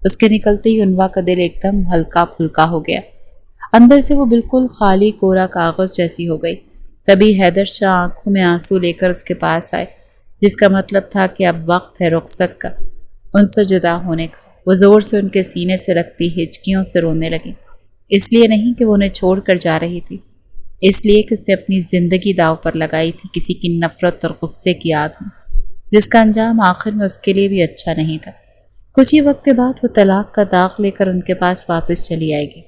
[SPEAKER 1] اس کے نکلتے ہی عنوا کا دل ایک دم ہلکا پھلکا ہو گیا، اندر سے وہ بالکل خالی کورا کاغذ جیسی ہو گئی۔ تبھی حیدر شاہ آنکھوں میں آنسو لے کر اس کے پاس آئے، جس کا مطلب تھا کہ اب وقت ہے رخصت کا، ان سے جدا ہونے کا۔ وہ زور سے ان کے سینے سے لگتی ہچکیوں سے رونے لگی، اس لیے نہیں کہ وہ انہیں چھوڑ کر جا رہی تھی، اس لیے کہ اس نے اپنی زندگی داؤ پر لگائی تھی کسی کی نفرت اور غصے کی آگ میں۔ جس کا انجام آخر میں اس کے لیے بھی اچھا نہیں تھا۔ کچھ ہی وقت کے بعد وہ طلاق کا داغ لے کر ان کے پاس واپس چلی آئے گی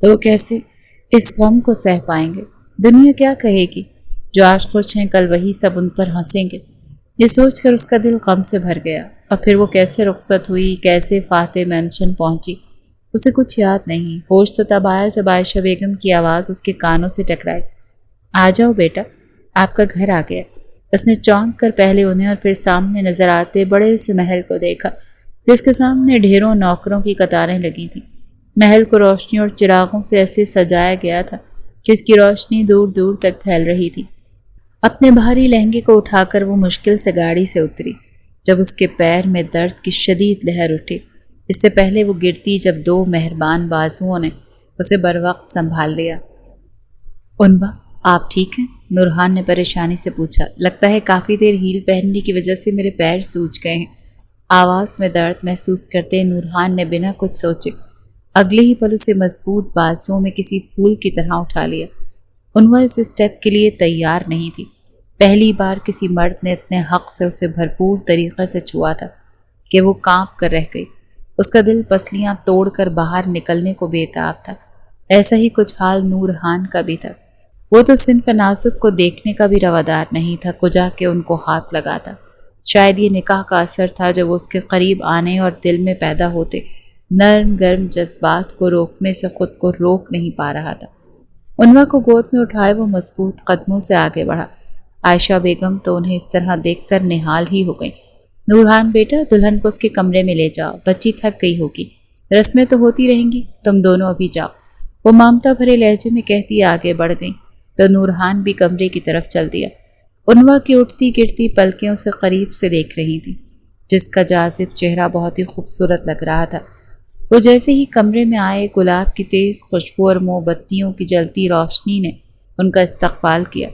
[SPEAKER 1] تو وہ کیسے اس غم کو سہ پائیں گے؟ دنیا کیا کہے گی؟ جو آج خوش ہیں کل وہی سب ان پر ہنسیں گے۔ یہ سوچ کر اس کا دل غم سے بھر گیا۔ اور پھر وہ کیسے رخصت ہوئی، کیسے فاتح مینشن پہنچی، اسے کچھ یاد نہیں۔ ہوش تو تب آیا جب عائشہ بیگم کی آواز اس کے کانوں سے ٹکرائی، آ جاؤ بیٹا، آپ کا گھر آ گیا۔ اس نے چونک کر پہلے انہیں اور پھر سامنے نظر آتے بڑے سے محل کو دیکھا، جس کے سامنے ڈھیروں نوکروں کی قطاریں لگی تھیں۔ محل کو روشنی اور چراغوں سے ایسے سجایا گیا تھا کہ اس کی روشنی دور دور تک پھیل رہی تھی۔ اپنے بھاری لہنگے کو اٹھا کر وہ مشکل سے گاڑی سے اتری جب اس کے پیر میں درد کی شدید لہر اٹھی۔ اس سے پہلے وہ گرتی جب دو مہربان بازوؤں نے اسے بروقت سنبھال لیا۔ عنوا، آپ ٹھیک ہیں؟ نورہان نے پریشانی سے پوچھا۔ لگتا ہے کافی دیر ہیل پہننے کی وجہ سے میرے پیر سوج گئے ہیں۔ آواز میں درد محسوس کرتے نورہان نے بنا کچھ سوچے اگلے ہی پل اسے مضبوط بازوؤں میں کسی پھول کی طرح اٹھا لیا۔ عنوا اس اسٹیپ کے لیے تیار نہیں تھی۔ پہلی بار کسی مرد نے اتنے حق سے اسے بھرپور طریقے سے چھوا تھا کہ وہ کانپ کر رہ گئی۔ اس کا دل پسلیاں توڑ کر باہر نکلنے کو بے تاب تھا۔ ایسا ہی کچھ حال نورہان کا بھی تھا۔ وہ تو صنف نازک کو دیکھنے کا بھی روادار نہیں تھا، کجا کے ان کو ہاتھ لگاتا۔ شاید یہ نکاح کا اثر تھا جب وہ اس کے قریب آنے اور دل میں پیدا ہوتے نرم گرم جذبات کو روکنے سے خود کو روک نہیں پا رہا تھا۔ عنوا کو گود میں اٹھائے وہ مضبوط قدموں سے آگے بڑھا۔ عائشہ بیگم تو انہیں اس طرح دیکھ کر نہال ہی ہو گئیں۔ نورہان بیٹا، دلہن کو اس کے کمرے میں لے جاؤ، بچی تھک گئی ہوگی، رسمیں تو ہوتی رہیں گی، تم دونوں ابھی جاؤ، وہ ممتا بھرے لہجے میں کہتی آگے بڑھ گئیں تو نورہان بھی کمرے کی طرف چل دیا۔ عنوا کی اٹھتی گرتی پلکیں اسے قریب سے دیکھ رہی تھیں، جس کا جاذب چہرہ بہت ہی خوبصورت لگ رہا تھا۔ وہ جیسے ہی کمرے میں آئے، گلاب کی تیز خوشبو اور موم بتیوں کی جلتی روشنی نے ان کا استقبال کیا۔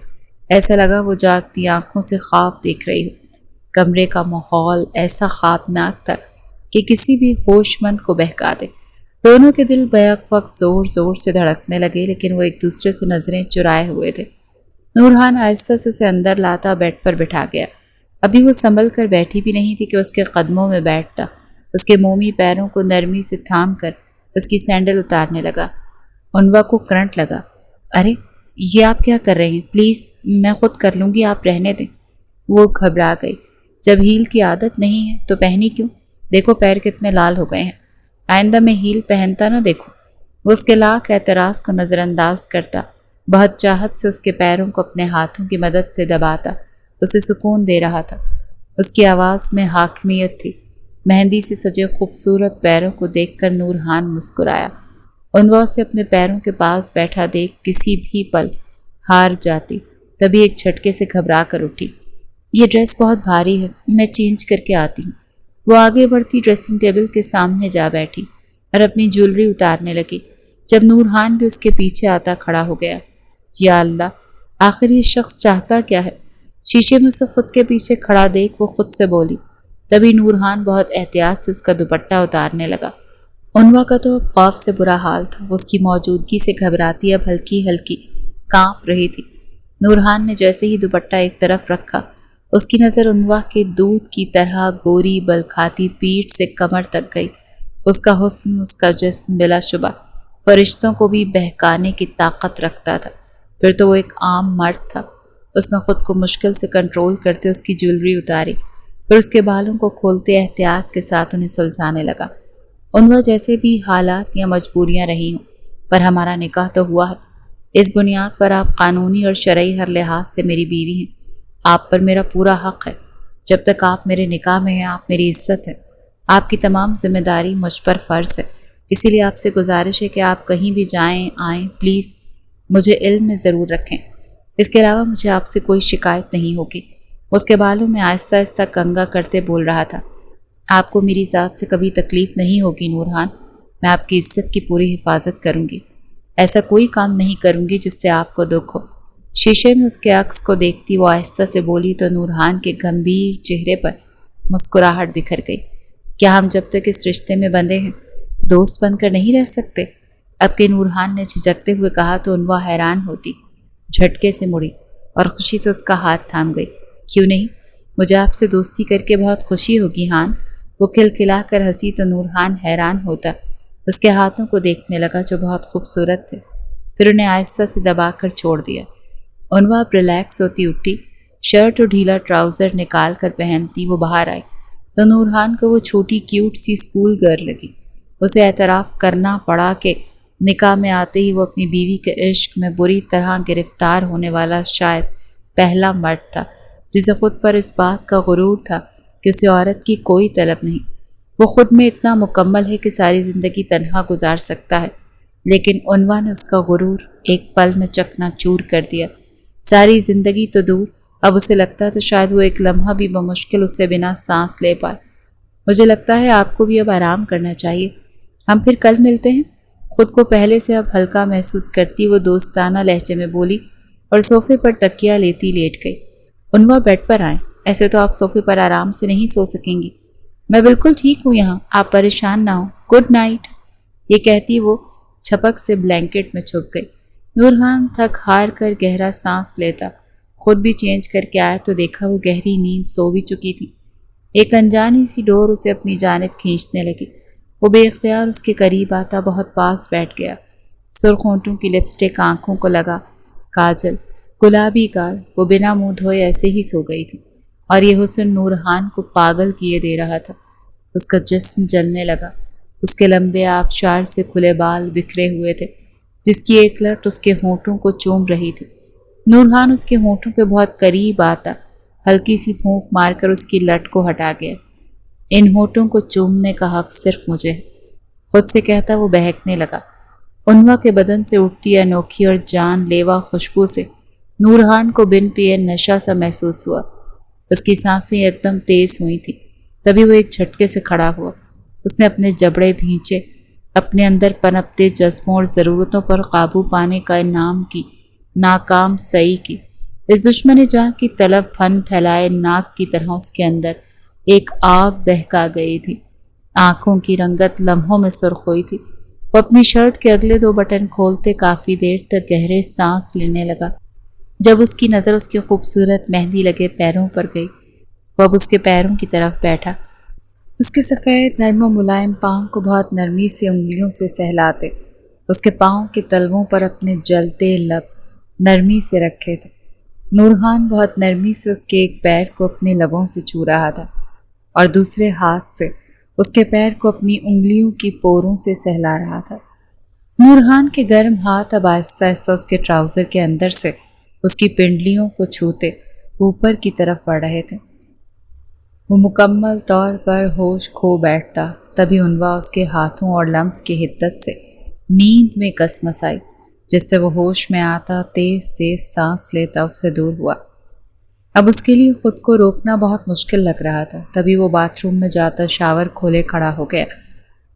[SPEAKER 1] ایسا لگا وہ جاگتی آنکھوں سے خواب دیکھ رہی ہو۔ کمرے کا ماحول ایسا خوابناک تھا کہ کسی بھی ہوش مند کو بہکا دے۔ دونوں کے دل بیک وقت زور زور سے دھڑکنے لگے، لیکن وہ ایک دوسرے سے نظریں چرائے ہوئے تھے۔ نورہان آہستہ سے اسے اندر لاتا بیڈ پر بٹھا گیا۔ ابھی وہ سنبھل کر بیٹھی بھی نہیں تھی کہ اس کے قدموں میں بیٹھتا، اس کے مومی پیروں کو نرمی سے تھام کر اس کی سینڈل اتارنے لگا۔ عنوا کو کرنٹ لگا۔ ارے یہ آپ کیا کر رہے ہیں؟ پلیز میں خود کر لوں گی، آپ رہنے دیں۔ وہ گھبرا گئی۔ جب ہیل کی عادت نہیں ہے تو پہنی کیوں؟ دیکھو پیر کتنے لال ہو گئے ہیں، آئندہ میں ہیل پہنتا نہ دیکھوں۔ وہ اس کے لاکھ اعتراض کو نظر انداز کرتا، بہت چاہت سے اس کے پیروں کو اپنے ہاتھوں کی مدد سے دباتا، اسے سکون دے رہا تھا۔ اس کی آواز میں حاکمیت تھی۔ مہندی سے سجے خوبصورت پیروں کو دیکھ کر نورہان مسکرایا۔ عنوا سے اپنے پیروں کے پاس بیٹھا دیکھ کسی بھی پل ہار جاتی، تبھی ایک جھٹکے سے گھبرا کر اٹھی۔ یہ ڈریس بہت بھاری ہے، میں چینج کر کے آتی ہوں۔ وہ آگے بڑھتی ڈریسنگ ٹیبل کے سامنے جا بیٹھی اور اپنی جیولری اتارنے لگی، جب نورہان بھی اس کے پیچھے آتا کھڑا ہو گیا۔ یا اللہ، آخر یہ شخص چاہتا کیا ہے؟ شیشے میں اسے خود کے پیچھے کھڑا دیکھ وہ خود سے بولی۔ تبھی نورہان بہت احتیاط سے اس کا دوپٹہ اتارنے لگا۔ عنوا کا تو اب خوف سے برا حال تھا، وہ اس کی موجودگی سے گھبراتی اب ہلکی ہلکی کانپ رہی تھی۔ نورہان نے جیسے ہی دوپٹہ ایک طرف رکھا، اس کی نظر عنوا کے دودھ کی طرح گوری بلکھاتی پیٹھ سے کمر تک گئی۔ اس کا حسن، اس کا جسم بلا شبہ فرشتوں کو بھی بہکانے کی طاقت رکھتا تھا۔ پھر تو وہ ایک عام مرد تھا۔ اس نے خود کو مشکل سے کنٹرول کرتے اس کی جیولری اتاری، پھر اس کے بالوں کو کھولتے احتیاط کے ساتھ انہیں سلجھانے لگا۔ عنوا جیسے بھی حالات یا مجبوریاں رہی ہوں، پر ہمارا نکاح تو ہوا ہے۔ اس بنیاد پر آپ قانونی اور شرعی ہر لحاظ سے میری بیوی ہیں۔ آپ پر میرا پورا حق ہے۔ جب تک آپ میرے نکاح میں ہیں، آپ میری عزت ہے۔ آپ کی تمام ذمہ داری مجھ پر فرض ہے۔ اسی لیے آپ سے گزارش ہے کہ آپ کہیں بھی جائیں آئیں، پلیز مجھے علم میں ضرور رکھیں۔ اس کے علاوہ مجھے آپ سے کوئی شکایت نہیں ہوگی۔ اس کے بالوں میں آہستہ آہستہ کنگا کرتے بول رہا تھا۔ آپ کو میری ذات سے کبھی تکلیف نہیں ہوگی نورہان، میں آپ کی عزت کی پوری حفاظت کروں گی۔ ایسا کوئی کام نہیں کروں گی جس سے آپ کو دکھ ہو۔ شیشے میں اس کے عکس کو دیکھتی وہ آہستہ سے بولی تو نورہان کے گمبھیر چہرے پر مسکراہٹ بکھر گئی۔ کیا ہم جب تک اس رشتے میں بندھے ہیں دوست بن کر نہیں رہ سکتے؟ اب کہ نورہان نے جھجکتے ہوئے کہا تو عنوا حیران ہوتی، جھٹکے سے مڑی اور خوشی سے اس کا ہاتھ تھام گئی۔ کیوں نہیں؟ مجھے آپ سے دوستی کر کے بہت خوشی ہوگی ہان۔ وہ کھلکھلا کر ہنسی تو نورہان حیران ہوتا اس کے ہاتھوں کو دیکھنے لگا جو بہت خوبصورت تھے، پھر انہیں آہستہ سے دبا کر چھوڑ دیا۔ عنوا اب ریلیکس ہوتی اٹھی، شرٹ اور ڈھیلا ٹراؤزر نکال کر پہنتی وہ باہر آئی تو نورہان کو وہ چھوٹی کیوٹ سی اسکول گرل لگی۔ اسے اعتراف کرنا پڑا کہ نکاح میں آتے ہی وہ اپنی بیوی کے عشق میں بری طرح گرفتار ہونے والا شاید پہلا مرد تھا جسے خود پر اس بات کا غرور تھا کہ اسے عورت کی کوئی طلب نہیں۔ وہ خود میں اتنا مکمل ہے کہ ساری زندگی تنہا گزار سکتا ہے، لیکن عنوا نے اس کا غرور ایک پل میں چکنا چور کر دیا۔ ساری زندگی تو دور، اب اسے لگتا تھا شاید وہ ایک لمحہ بھی بمشکل اسے بنا سانس لے پائے۔ مجھے لگتا ہے آپ کو بھی اب آرام کرنا چاہیے، ہم پھر کل ملتے ہیں۔ خود کو پہلے سے اب ہلکا محسوس کرتی وہ دوستانہ لہجے میں بولی اور صوفے پر تکیہ لیتی لیٹ گئی۔ عنوا بیڈ پر آئیں، ایسے تو آپ صوفے پر آرام سے نہیں سو سکیں گی۔ میں بالکل ٹھیک ہوں یہاں، آپ پریشان نہ ہوں، گڈ نائٹ۔ یہ کہتی وہ چھپک سے بلینکٹ میں چھپ گئی۔ نورہان تھک ہار کر گہرا سانس لیتا خود بھی چینج کر کے آیا تو دیکھا وہ گہری نیند سو بھی چکی تھی۔ ایک انجانی سی ڈور اسے اپنی جانب کھینچنے لگی۔ وہ بے اختیار اس کے قریب آتا بہت پاس بیٹھ گیا۔ سرخ ہونٹوں کی لپسٹک آنکھوں کو لگا، کاجل، گلابی گال، وہ بنا منہ دھوئے ایسے ہی سو گئی تھی اور یہ حسن نورہان کو پاگل کیے دے رہا تھا۔ اس کا جسم جلنے لگا، اس کے لمبے آبشار سے کھلے بال بکھرے ہوئے تھے جس کی ایک لٹ اس کے ہونٹوں کو چوم رہی تھی۔ نورہان اس کے ہونٹوں کے بہت قریب آتا ہلکی سی پھونک مار کر اس کی لٹ کو ہٹا گیا۔ ان ہونٹوں کو چومنے کا حق صرف مجھے ہے، خود سے کہتا وہ بہکنے لگا۔ عنوا کے بدن سے اٹھتی انوکھی اور جان لیوا خوشبو سے نورہان کو بن پیے نشہ سا محسوس ہوا۔ اس کی سانسیں ایک دم تیز ہوئی تھی، تبھی وہ ایک جھٹکے سے کھڑا ہوا۔ اس نے اپنے جبڑے بھینچے، اپنے اندر پنپتے جذبوں اور ضرورتوں پر قابو پانے کا نام کی ناکام سعی کی۔ اس دشمن جان کی طلب پھن پھیلائے ناک کی طرح اس کے اندر ایک آگ دہکا گئی تھی۔ آنکھوں کی رنگت لمحوں میں سرخ ہوئی تھی۔ وہ اپنی شرٹ کے اگلے 2 بٹن کھولتے کافی دیر تک گہرے سانس لینے لگا۔ جب اس کی نظر اس کے خوبصورت مہندی لگے پیروں پر گئی، وہ اب اس کے پیروں کی طرف بیٹھا۔ اس کے سفید نرم و ملائم پاؤں کو بہت نرمی سے انگلیوں سے سہلاتے، اس کے پاؤں کے تلووں پر اپنے جلتے لب نرمی سے رکھے تھے۔ نورہان بہت نرمی سے اس کے ایک پیر کو اپنے لبوں سے چھو رہا تھا اور دوسرے ہاتھ سے اس کے پیر کو اپنی انگلیوں کی پوروں سے سہلا رہا تھا۔ نورہان کے گرم ہاتھ اب آہستہ آہستہ اس کے ٹراؤزر کے اندر سے اس کی پنڈلیوں کو چھوتے اوپر کی طرف بڑھ رہے تھے۔ وہ مکمل طور پر ہوش کھو بیٹھتا، تبھی عنوا اس کے ہاتھوں اور لمس کی حدت سے نیند میں کسمس آئی، جس سے وہ ہوش میں آتا تیز تیز سانس لیتا اس سے دور ہوا۔ اب اس کے لیے خود کو روکنا بہت مشکل لگ رہا تھا، تبھی وہ باتھ روم میں جاتا شاور کھولے کھڑا ہو گیا۔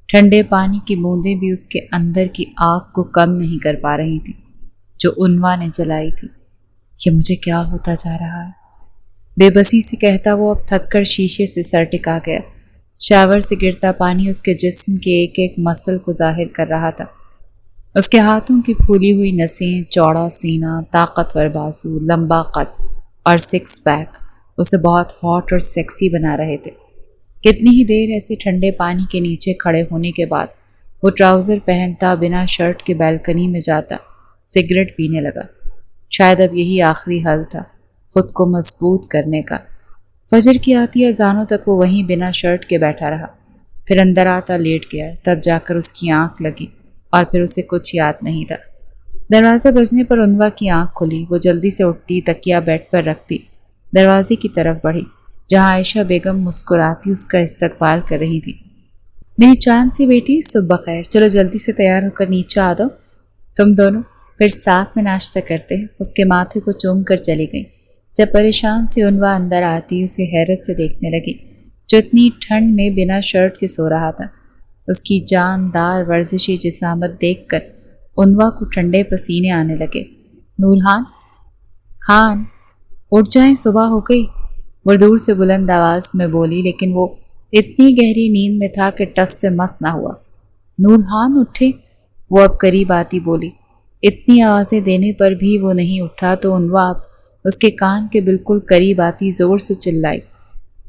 [SPEAKER 1] ٹھنڈے پانی کی بوندیں بھی اس کے اندر کی آگ کو کم نہیں کر پا رہی تھی جو عنوا نے جلائی تھی۔ یہ مجھے کیا ہوتا جا رہا ہے؟ بے بسی سے کہتا وہ اب تھک کر شیشے سے سر ٹکا گیا۔ شاور سے گرتا پانی اس کے جسم کے ایک ایک مسل کو ظاہر کر رہا تھا۔ اس کے ہاتھوں کی پھولی ہوئی نسیں، چوڑا سینہ، طاقتور بازو، لمبا قد اور 6 پیک اسے بہت ہاٹ اور سیکسی بنا رہے تھے۔ کتنی ہی دیر ایسے ٹھنڈے پانی کے نیچے کھڑے ہونے کے بعد وہ ٹراؤزر پہنتا بنا شرٹ کے بالکنی میں جاتا سگریٹ پینے لگا۔ شاید اب یہی آخری حل تھا خود کو مضبوط کرنے کا۔ فجر کی آتی اذانوں تک وہ وہیں بنا شرٹ کے بیٹھا رہا، پھر اندر آتا لیٹ گیا، تب جا کر اس کی آنکھ لگی اور پھر اسے کچھ یاد نہیں تھا۔ دروازہ بجنے پر عنوا کی آنکھ کھلی، وہ جلدی سے اٹھتی، تکیہ بیڈ پر رکھتی، دروازے کی طرف بڑھی جہاں عائشہ بیگم مسکراتی اس کا استقبال کر رہی تھی۔ میری چاند سی بیٹی، صبح بخیر، چلو جلدی سے تیار ہو کر نیچے آ دو، تم دونوں پھر ساتھ میں ناشتہ کرتے ہیں۔ اس کے ماتھے کو چوم کر چلی گئی۔ جب پریشان سی عنوا اندر آتی اسے حیرت سے دیکھنے لگی جو اتنی ٹھنڈ میں بنا شرٹ کے سو رہا تھا۔ اس کی جاندار ورزشی جسامت دیکھ کر عنوا کو ٹھنڈے پسینے آنے لگے۔ نورہان، ہان اٹھ جائیں، صبح ہو گئی، وہ دور سے بلند آواز میں بولی، لیکن وہ اتنی گہری نیند میں تھا کہ ٹس سے مس نہ ہوا۔ نورہان اٹھے، وہ اب قریب آتی بولی۔ اتنی آوازیں دینے پر بھی وہ نہیں اٹھا تو عنوا اب اس کے کان کے بالکل قریب آتی زور سے چلائی،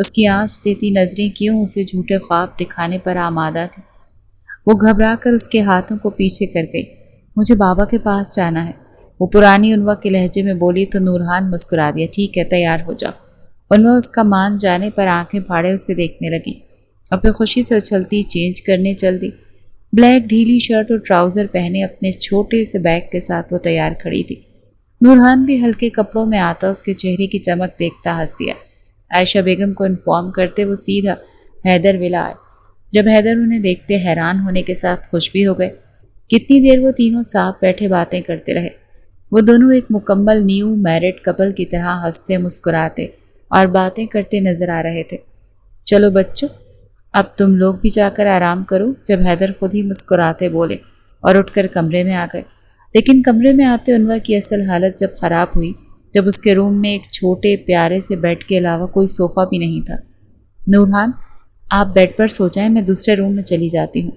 [SPEAKER 1] اس کی آنچ دیتی نظریں کیوں اسے جھوٹے خواب دکھانے پر آمادہ تھیں۔ وہ گھبرا کر اس کے ہاتھوں کو پیچھے کر گئی۔ مجھے بابا کے پاس جانا ہے، وہ پرانی عنوا کے لہجے میں بولی تو نورہان مسکرا دیا۔ ٹھیک ہے، تیار ہو جاؤ۔ عنوا اس کا مان جانے پر آنکھیں پھاڑے اسے دیکھنے لگی اور پھر خوشی سے اچھلتی چینج کرنے چل دی۔ بلیک ڈھیلی شرٹ اور ٹراؤزر پہنے اپنے چھوٹے سے بیگ کے ساتھ وہ تیار کھڑی تھی۔ نورہان بھی ہلکے کپڑوں میں آتا اس کے چہرے کی چمک دیکھتا ہنس دیا۔ عائشہ بیگم کو انفارم کرتے وہ سیدھا حیدر ولا آئے۔ جب حیدر انہیں دیکھتے حیران ہونے کے ساتھ خوش بھی ہو گئے۔ کتنی دیر وہ تینوں ساتھ بیٹھے باتیں کرتے رہے۔ وہ دونوں ایک مکمل نیو میرڈ کپل کی طرح ہنستے مسکراتے اور باتیں کرتے نظر آ رہے تھے۔ چلو بچوں، اب تم لوگ بھی جا کر آرام کرو، جب حیدر خود ہی مسکراتے بولے اور اٹھ کر کمرے میں آ گئے۔ لیکن کمرے میں آتے عنوا کی اصل حالت جب خراب ہوئی، جب اس کے روم میں ایک چھوٹے پیارے سے بیڈ کے علاوہ کوئی صوفہ بھی نہیں تھا۔ نورہان، آپ بیڈ پر سو جائیں، میں دوسرے روم میں چلی جاتی ہوں۔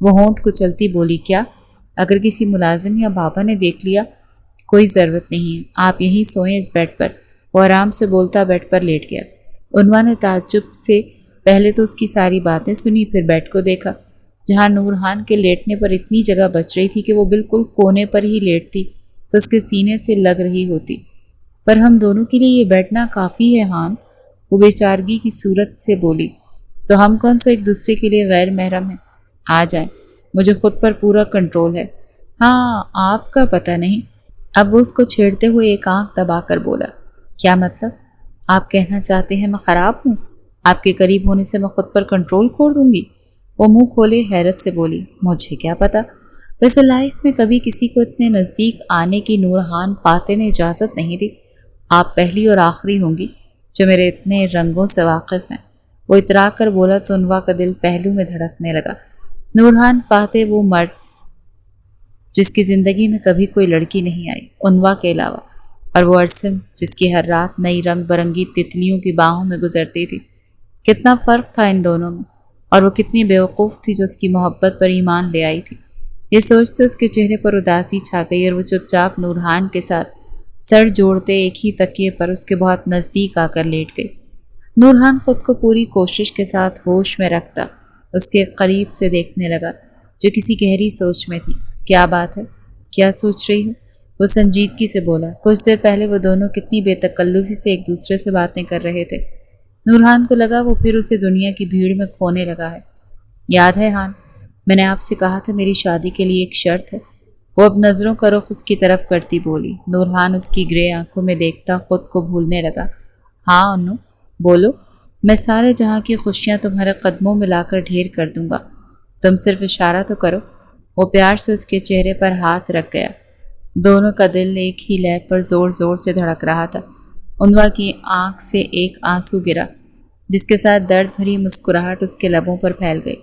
[SPEAKER 1] وہ ہونٹ کچلتی بولی۔ کیا؟ اگر کسی ملازم یا بابا نے دیکھ لیا؟ کوئی ضرورت نہیں ہے، آپ یہیں سوئیں اس بیڈ پر۔ وہ آرام سے بولتا بیڈ پر لیٹ گیا۔ عنوا نے تعجب سے پہلے تو اس کی ساری باتیں سنی، پھر بیڈ کو دیکھا جہاں نورہان کے لیٹنے پر اتنی جگہ بچ رہی تھی کہ وہ بالکل کونے پر ہی لیٹتی تو اس کے سینے سے لگ رہی ہوتی۔ پر ہم دونوں کے لیے یہ بیٹھنا کافی ہے ہان، وہ بے چارگی کی صورت سے بولی۔ تو ہم کون سا ایک دوسرے کے لیے غیر محرم ہیں؟ آ جائیں، مجھے خود پر پورا کنٹرول ہے۔ ہاں، آپ کا پتہ نہیں۔ اب وہ اس کو چھیڑتے ہوئے ایک آنکھ دبا کر بولا۔ کیا مطلب؟ آپ کہنا چاہتے ہیں میں خراب ہوں؟ آپ کے قریب ہونے سے میں خود پر کنٹرول کھوڑ دوں گی؟ وہ منہ کھولے حیرت سے بولی۔ مجھے کیا پتا، ویسے لائف میں کبھی کسی کو اتنے نزدیک آنے کی نورہان فاتح نے اجازت نہیں دی۔ آپ پہلی اور آخری ہوں گی جو میرے اتنے رنگوں سے واقف ہیں۔ وہ اترا کر بولا تو عنوا کا دل پہلو میں دھڑکنے لگا۔ نورہان فاتح وہ مرد جس کی زندگی میں کبھی کوئی لڑکی نہیں آئی عنوا کے علاوہ، اور وہ ارسم جس کی ہر رات نئی رنگ برنگی تتلیوں کی باہوں میں گزرتی تھی۔ کتنا فرق تھا ان دونوں میں، اور وہ کتنی بیوقوف تھی جو اس کی محبت پر ایمان لے آئی تھی۔ یہ سوچتے اس کے چہرے پر اداسی چھا گئی اور وہ چپ چاپ نورہان کے ساتھ سر جوڑتے ایک ہی تکیے پر اس کے بہت نزدیک آ کر لیٹ گئی۔ نورہان خود کو پوری کوشش کے ساتھ ہوش میں رکھتا اس کے قریب سے دیکھنے لگا جو کسی گہری سوچ میں تھی۔ کیا بات ہے؟ کیا سوچ رہی ہو؟ وہ سنجیدگی سے بولا۔ کچھ دیر پہلے وہ دونوں کتنی بے تکلفی سے ایک دوسرے سے باتیں کر رہے تھے۔ نورہان کو لگا وہ پھر اسے دنیا کی بھیڑ میں کھونے لگا ہے۔ یاد ہے ہان، میں نے آپ سے کہا تھا میری شادی کے لیے ایک شرط ہے۔ وہ اب نظروں کا رخ اس کی طرف کرتی بولی۔ نورہان اس کی گرے آنکھوں میں دیکھتا خود کو بھولنے لگا۔ ہاں انو، بولو، میں سارے جہاں کی خوشیاں تمہارے قدموں میں لا کر ڈھیر کر دوں گا، تم صرف اشارہ تو کرو۔ وہ پیار سے اس کے چہرے پر ہاتھ رکھ گیا۔ دونوں کا دل ایک ہی لے پر زور زور سے دھڑک رہا تھا۔ عنوا کی آنکھ سے ایک آنسو گرا جس کے ساتھ درد بھری مسکراہٹ اس کے لبوں پر پھیل گئی۔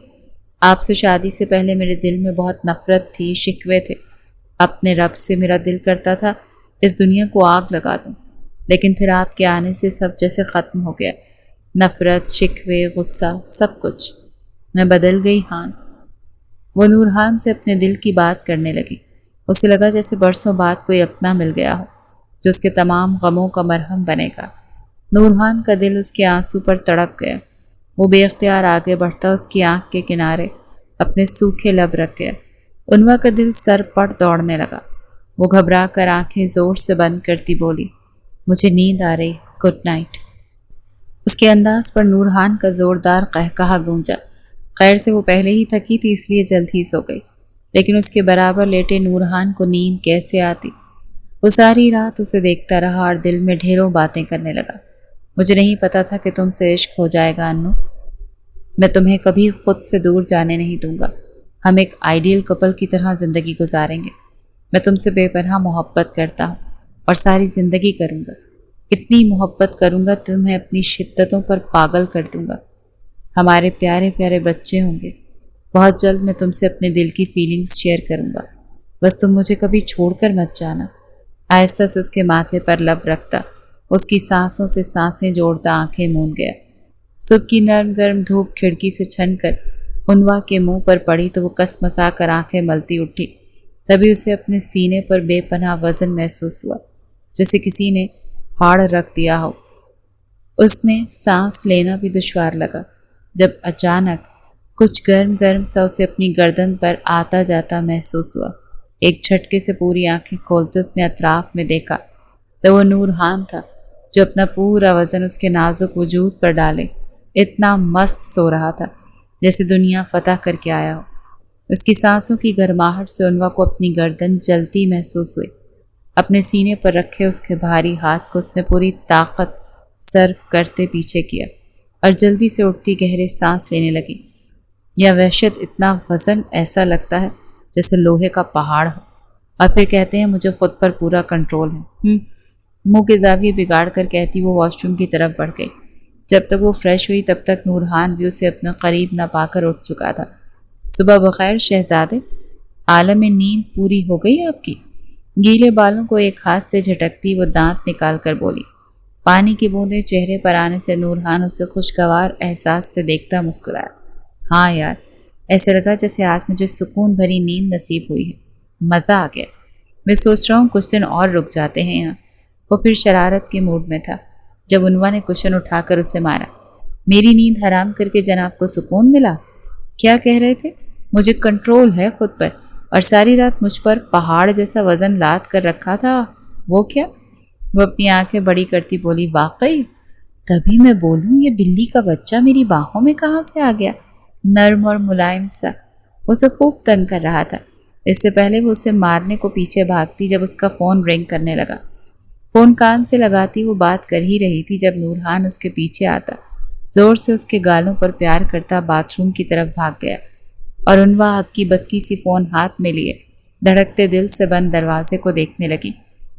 [SPEAKER 1] آپ سے شادی سے پہلے میرے دل میں بہت نفرت تھی، شکوے تھے۔ اپنے رب سے میرا دل کرتا تھا اس دنیا کو آگ لگا دوں، لیکن پھر آپ کے آنے سے سب جیسے ختم ہو گیا۔ نفرت، شکوے، غصہ، سب کچھ۔ میں بدل گئی ہان۔ وہ نورہان سے اپنے دل کی بات کرنے لگی۔ اسے لگا جیسے برسوں بعد کوئی اپنا مل گیا ہو جو اس کے تمام غموں کا مرہم بنے گا۔ نورہان کا دل اس کے آنسو پر تڑپ گیا۔ وہ بے اختیار آگے بڑھتا اس کی آنکھ کے کنارے اپنے سوکھے لب رکھ گیا۔ عنوا کا دل سر پڑ دوڑنے لگا۔ وہ گھبرا کر آنکھیں زور سے بند کرتی بولی، مجھے نیند آ رہی، گڈ نائٹ۔ اس کے انداز پر نورہان کا زوردار قہقہا گونجا۔ خیر سے وہ پہلے ہی تھکی تھی اس لیے جلد ہی سو گئی، لیکن اس کے برابر لیٹے نورہان کو نیند کیسے آتی؟ وہ ساری رات اسے دیکھتا رہا اور دل میں ڈھیروں باتیں کرنے لگا۔ مجھے نہیں پتا تھا کہ تم سے عشق ہو جائے گا انو۔ میں تمہیں کبھی خود سے دور جانے نہیں دوں گا۔ ہم ایک آئیڈیل کپل کی طرح زندگی گزاریں گے۔ میں تم سے بے پناہ محبت کرتا ہوں اور ساری زندگی کروں گا۔ اتنی محبت کروں گا تمہیں اپنی شدتوں پر پاگل کر دوں گا۔ ہمارے پیارے پیارے بچے ہوں گے۔ بہت جلد میں تم سے اپنے دل کی فیلنگز شیئر کروں گا۔ بس تم مجھے کبھی چھوڑ کر مت جانا۔ آہستہ سے اس کے ماتھے پر لب رکھتا اس کی سانسوں سے سانسیں جوڑتا آنکھیں موند گیا۔ صبح کی نرم گرم دھوپ کھڑکی سے چھن کر عنوا کے منہ پر پڑی تو وہ کس مسا کر آنکھیں ملتی اٹھی۔ تبھی اسے اپنے سینے پر بے پناہ وزن محسوس ہوا، جیسے کسی نے پھاڑ رکھ دیا ہو۔ اس نے سانس لینا بھی دشوار لگا جب اچانک کچھ گرم گرم سا اسے اپنی گردن پر آتا جاتا محسوس ہوا۔ ایک جھٹکے سے پوری آنکھیں کھولتے اس نے اطراف میں دیکھا تو وہ نورحان تھا جو اپنا پورا وزن اس کے نازک وجود پر ڈالے اتنا مست سو رہا تھا جیسے دنیا فتح کر کے آیا ہو۔ اس کی سانسوں کی گرماہٹ سے عنوا کو اپنی گردن جلتی محسوس ہوئی۔ اپنے سینے پر رکھے اس کے بھاری ہاتھ کو اس نے پوری طاقت صرف کرتے پیچھے کیا اور جلدی سے اٹھتی گہرے سانس لینے لگی۔ یہ وحشت، اتنا وزن، ایسا لگتا ہے جیسے لوہے کا پہاڑ ہو، اور پھر کہتے ہیں مجھے خود پر پورا کنٹرول ہے۔ منہ کے زاویے بگاڑ کر کہتی وہ واش روم کی طرف بڑھ گئی۔ جب تک وہ فریش ہوئی تب تک نورحان بھی اسے اپنے قریب نہ پا کر اٹھ چکا تھا۔ صبح بخیر شہزادے، عالم نیند پوری ہو گئی آپ کی؟ گیلے بالوں کو ایک ہاتھ سے جھٹکتی وہ دانت نکال کر بولی۔ پانی کی بوندیں چہرے پر آنے سے نورحان اسے خوشگوار احساس سے دیکھتا مسکرایا۔ ہاں یار، ایسے لگا جیسے آج مجھے سکون بھری نیند نصیب ہوئی ہے، مزہ آ گیا۔ میں سوچ رہا ہوں کچھ دن اور رک جاتے ہیں یہاں۔ وہ پھر شرارت کے موڈ میں تھا جب عنوا نے کشن اٹھا کر اسے مارا۔ میری نیند حرام کر کے جناب کو سکون ملا؟ کیا کہہ رہے تھے؟ مجھے کنٹرول ہے خود پر، اور ساری رات مجھ پر پہاڑ جیسا وزن لاد کر رکھا تھا۔ وہ کیا؟ وہ اپنی آنکھیں بڑی کرتی بولی، واقعی؟ تبھی میں بولوں یہ بلی کا بچہ میری باہوں میں کہاں سے آ گیا؟ نرم اور ملائم سا، اسے خوب تنگ کر رہا تھا۔ اس سے پہلے وہ اسے مارنے کو پیچھے بھاگتی جب اس کا فون رنگ کرنے لگا۔ فون کان سے لگاتی وہ بات کر ہی رہی تھی جب نورحان اس کے پیچھے آتا، زور سے اس کے گالوں پر پیار کرتا باتھ روم کی طرف بھاگ گیا، اور عنوا ہکی بکی سی فون ہاتھ میں لیے دھڑکتے دل سے بند دروازے کو دیکھنے لگی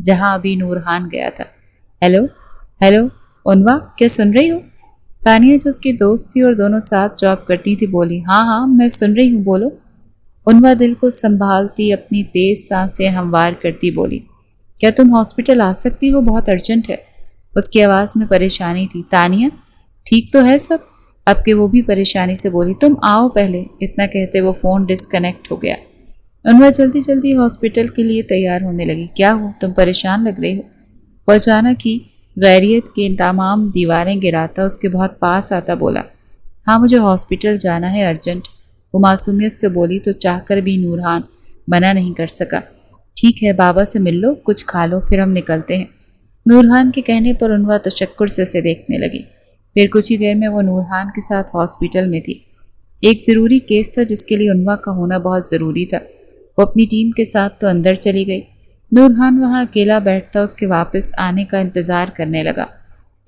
[SPEAKER 1] جہاں ابھی نورحان گیا تھا۔ ہیلو ہیلو عنوا، کیا سن رہی ہو؟ تانیہ جو اس کی دوست تھی اور دونوں ساتھ جاب کرتی تھی بولی۔ ہاں ہاں میں سن رہی ہوں، بولو۔ عنوا دل کو سنبھالتی اپنی تیز سانسیں ہموار کرتی بولی، کیا تم ہاسپٹل آ سکتی ہو؟ بہت ارجنٹ ہے۔ اس کی آواز میں پریشانی تھی۔ تانیہ، ٹھیک تو ہے سب؟ اب کہ وہ بھی پریشانی سے بولی، تم آؤ پہلے۔ اتنا کہتے وہ فون ڈسکنیکٹ ہو گیا۔ عنوا جلدی جلدی ہاسپٹل کے لیے تیار ہونے لگی۔ کیا ہو، تم پریشان لگ رہی ہو؟ وہ اچانک ہی غیریت کے تمام دیواریں گراتا اس کے بہت پاس آتا بولا، ہاں مجھے ہاسپٹل جانا ہے ارجنٹ۔ وہ معصومیت سے بولی تو چاہ کر بھی نورحان منع نہیں کر سکا۔ ٹھیک ہے، بابا سے مل لو، کچھ کھا لو، پھر ہم نکلتے ہیں۔ نورحان کے کہنے پر عنوا تشکر سے اسے دیکھنے لگی۔ پھر کچھ ہی دیر میں وہ نورحان کے ساتھ ہاسپٹل میں تھی۔ ایک ضروری کیس تھا جس کے لیے عنوا کا ہونا بہت ضروری تھا۔ وہ اپنی ٹیم کے ساتھ تو اندر چلی گئی۔ نورحان وہاں اکیلا بیٹھتا اس کے واپس آنے کا انتظار کرنے لگا۔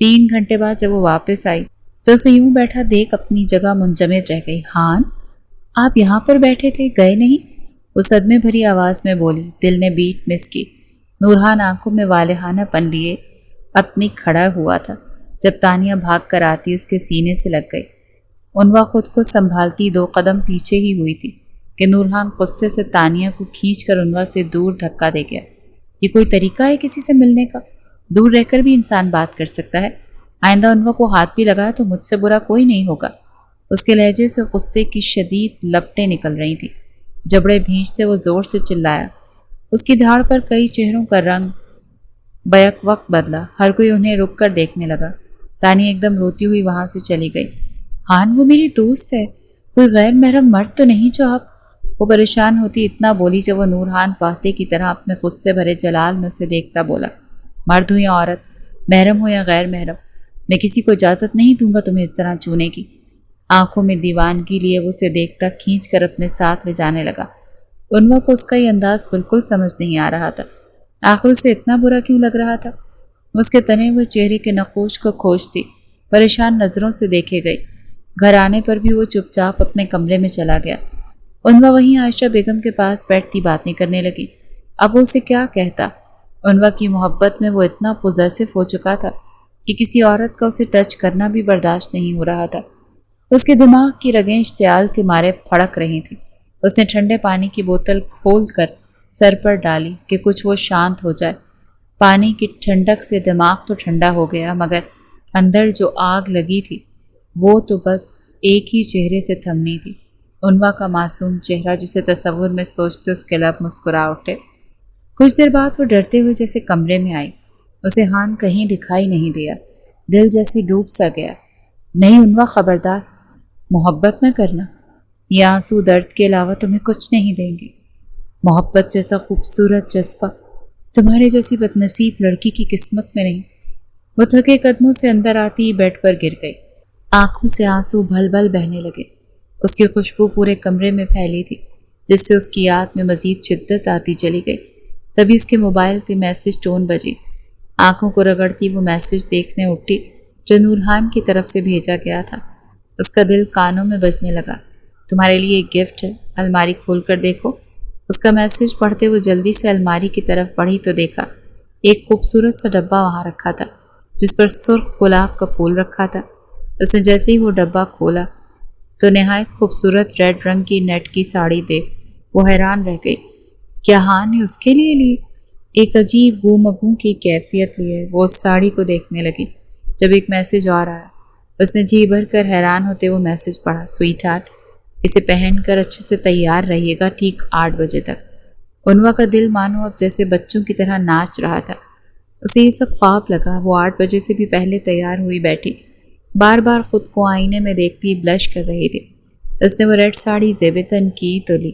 [SPEAKER 1] 3 گھنٹے بعد جب وہ واپس آئی تو اسے یوں بیٹھا دیکھ اپنی جگہ منجمد رہ گئی۔ ہان، آپ یہاں پر بیٹھے تھے، گئے نہیں؟ وہ صدمے بھری آواز میں بولی۔ دل نے بیٹ مس کی۔ نورحان آنکھوں میں والہانہ پن لیے اپنی کھڑا ہوا تھا جب تانیہ بھاگ کر آتی اس کے سینے سے لگ گئی۔ عنوا خود کو سنبھالتی 2 قدم پیچھے ہی ہوئی تھی کہ نورحان غصے سے تانیہ کو کھینچ کر عنوا سے دور دھکا دے گیا۔ یہ کوئی طریقہ ہے کسی سے ملنے کا؟ دور رہ کر بھی انسان بات کر سکتا ہے۔ آئندہ عنوا کو ہاتھ بھی لگایا تو مجھ سے برا کوئی نہیں ہوگا۔ اس کے لہجے سے غصے کی شدید لپٹیں نکل رہی تھیں۔ جبڑے بھینچتے وہ زور سے چلایا۔ اس کی دھاڑ پر کئی چہروں کا رنگ بیک وقت بدلا، ہر کوئی انہیں رک کر دیکھنے لگا۔ تانیہ ایک دم روتی ہوئی وہاں سے چلی گئی۔ ہان، وہ میری دوست ہے، کوئی غیر محرم مرد تو نہیں جو آپ؟ وہ پریشان ہوتی اتنا بولی جب وہ نورحان فاتح کی طرح اپنے غصے بھرے جلال میں اسے دیکھتا بولا، مرد ہو یا عورت، محرم ہو یا غیر محرم، میں کسی کو اجازت نہیں دوں گا تمہیں اس طرح چھونے کی۔ آنکھوں میں دیوانگی لیے وہ اسے دیکھتا کھینچ کر اپنے ساتھ لے جانے لگا۔ عنوا کو اس کا یہ انداز بالکل سمجھ نہیں آ رہا تھا۔ آخر اسے اتنا برا کیوں لگ رہا تھا؟ اس کے تنے ہوئے چہرے کے نقوش کو کھوجتی پریشان نظروں سے دیکھے گئی۔ گھر آنے پر بھی وہ چپ چاپ اپنے کمرے میں چلا گیا۔ عنوا وہیں عائشہ بیگم کے پاس بیٹھتی باتیں کرنے لگی۔ اب وہ اسے کیا کہتا؟ عنوا کی محبت میں وہ اتنا پوزیسو ہو چکا تھا کہ کسی عورت کا اسے ٹچ کرنا بھی برداشت نہیں ہو رہا تھا۔ اس کے دماغ کی رگیں اشتعال کے مارے پھڑک رہی تھیں۔ اس نے ٹھنڈے پانی کی بوتل کھول کر سر پر ڈالی کہ کچھ وہ شانت ہو جائے۔ پانی کی ٹھنڈک سے دماغ تو ٹھنڈا ہو گیا، مگر اندر جو آگ لگی تھی وہ تو بس ایک ہی چہرے سے تھمنی تھی، عنوا کا معصوم چہرہ جسے تصور میں سوچتے اس کے لب مسکرا اٹھے۔ کچھ دیر بعد وہ ڈرتے ہوئے جیسے کمرے میں آئی۔ اسے ہان کہیں دکھائی نہیں دیا۔ دل جیسے ڈوب سا گیا۔ نہیں عنوا، خبردار، محبت نہ کرنا، یہ آنسو درد کے علاوہ تمہیں کچھ نہیں دیں گے۔ محبت جیسا خوبصورت جذبہ تمہارے جیسی بدنصیب لڑکی کی قسمت میں نہیں۔ وہ تھکے قدموں سے اندر آتی ہی بیڈ پر گر گئی۔ آنکھوں سے آنسو بھل بھل بہنے لگے۔ اس کی خوشبو پورے کمرے میں پھیلی تھی، جس سے اس کی یاد میں مزید شدت آتی چلی گئی۔ تبھی اس کے موبائل کے میسج ٹون بجی۔ آنکھوں کو رگڑتی وہ میسج دیکھنے اٹھی جو نورحان کی طرف سے بھیجا گیا تھا۔ اس کا دل کانوں میں بجنے لگا۔ تمہارے لیے ایک گفٹ ہے، الماری کھول کر دیکھو۔ اس کا میسج پڑھتے وہ جلدی سے الماری کی طرف بڑھی تو دیکھا ایک خوبصورت سا ڈبہ وہاں رکھا تھا، جس پر سرخ گلاب کا پھول رکھا تھا۔ اس نے جیسے ہی وہ ڈبہ کھولا تو نہایت خوبصورت ریڈ رنگ کی نیٹ کی ساڑی دیکھ وہ حیران رہ گئی۔ کیا ہاں نے اس کے لیے لی؟ ایک عجیب گو مگو کی کیفیت لیے وہ اس ساڑی کو دیکھنے لگی۔ جب ایک میسج آ رہا ہے، اس نے جی بھر کر حیران ہوتے وہ میسج پڑھا۔ سویٹ ہارٹ، اسے پہن کر اچھے سے تیار رہیے گا ٹھیک 8 بجے تک۔ عنوا کا دل مانو اب جیسے بچوں کی طرح ناچ رہا تھا۔ اسے یہ سب خواب لگا۔ وہ 8 بجے سے بھی پہلے تیار ہوئی بیٹھی، بار بار خود کو آئینے میں دیکھتی بلش کر رہی تھی۔ اس نے وہ ریڈ ساڑی زیب تن کی تو لی،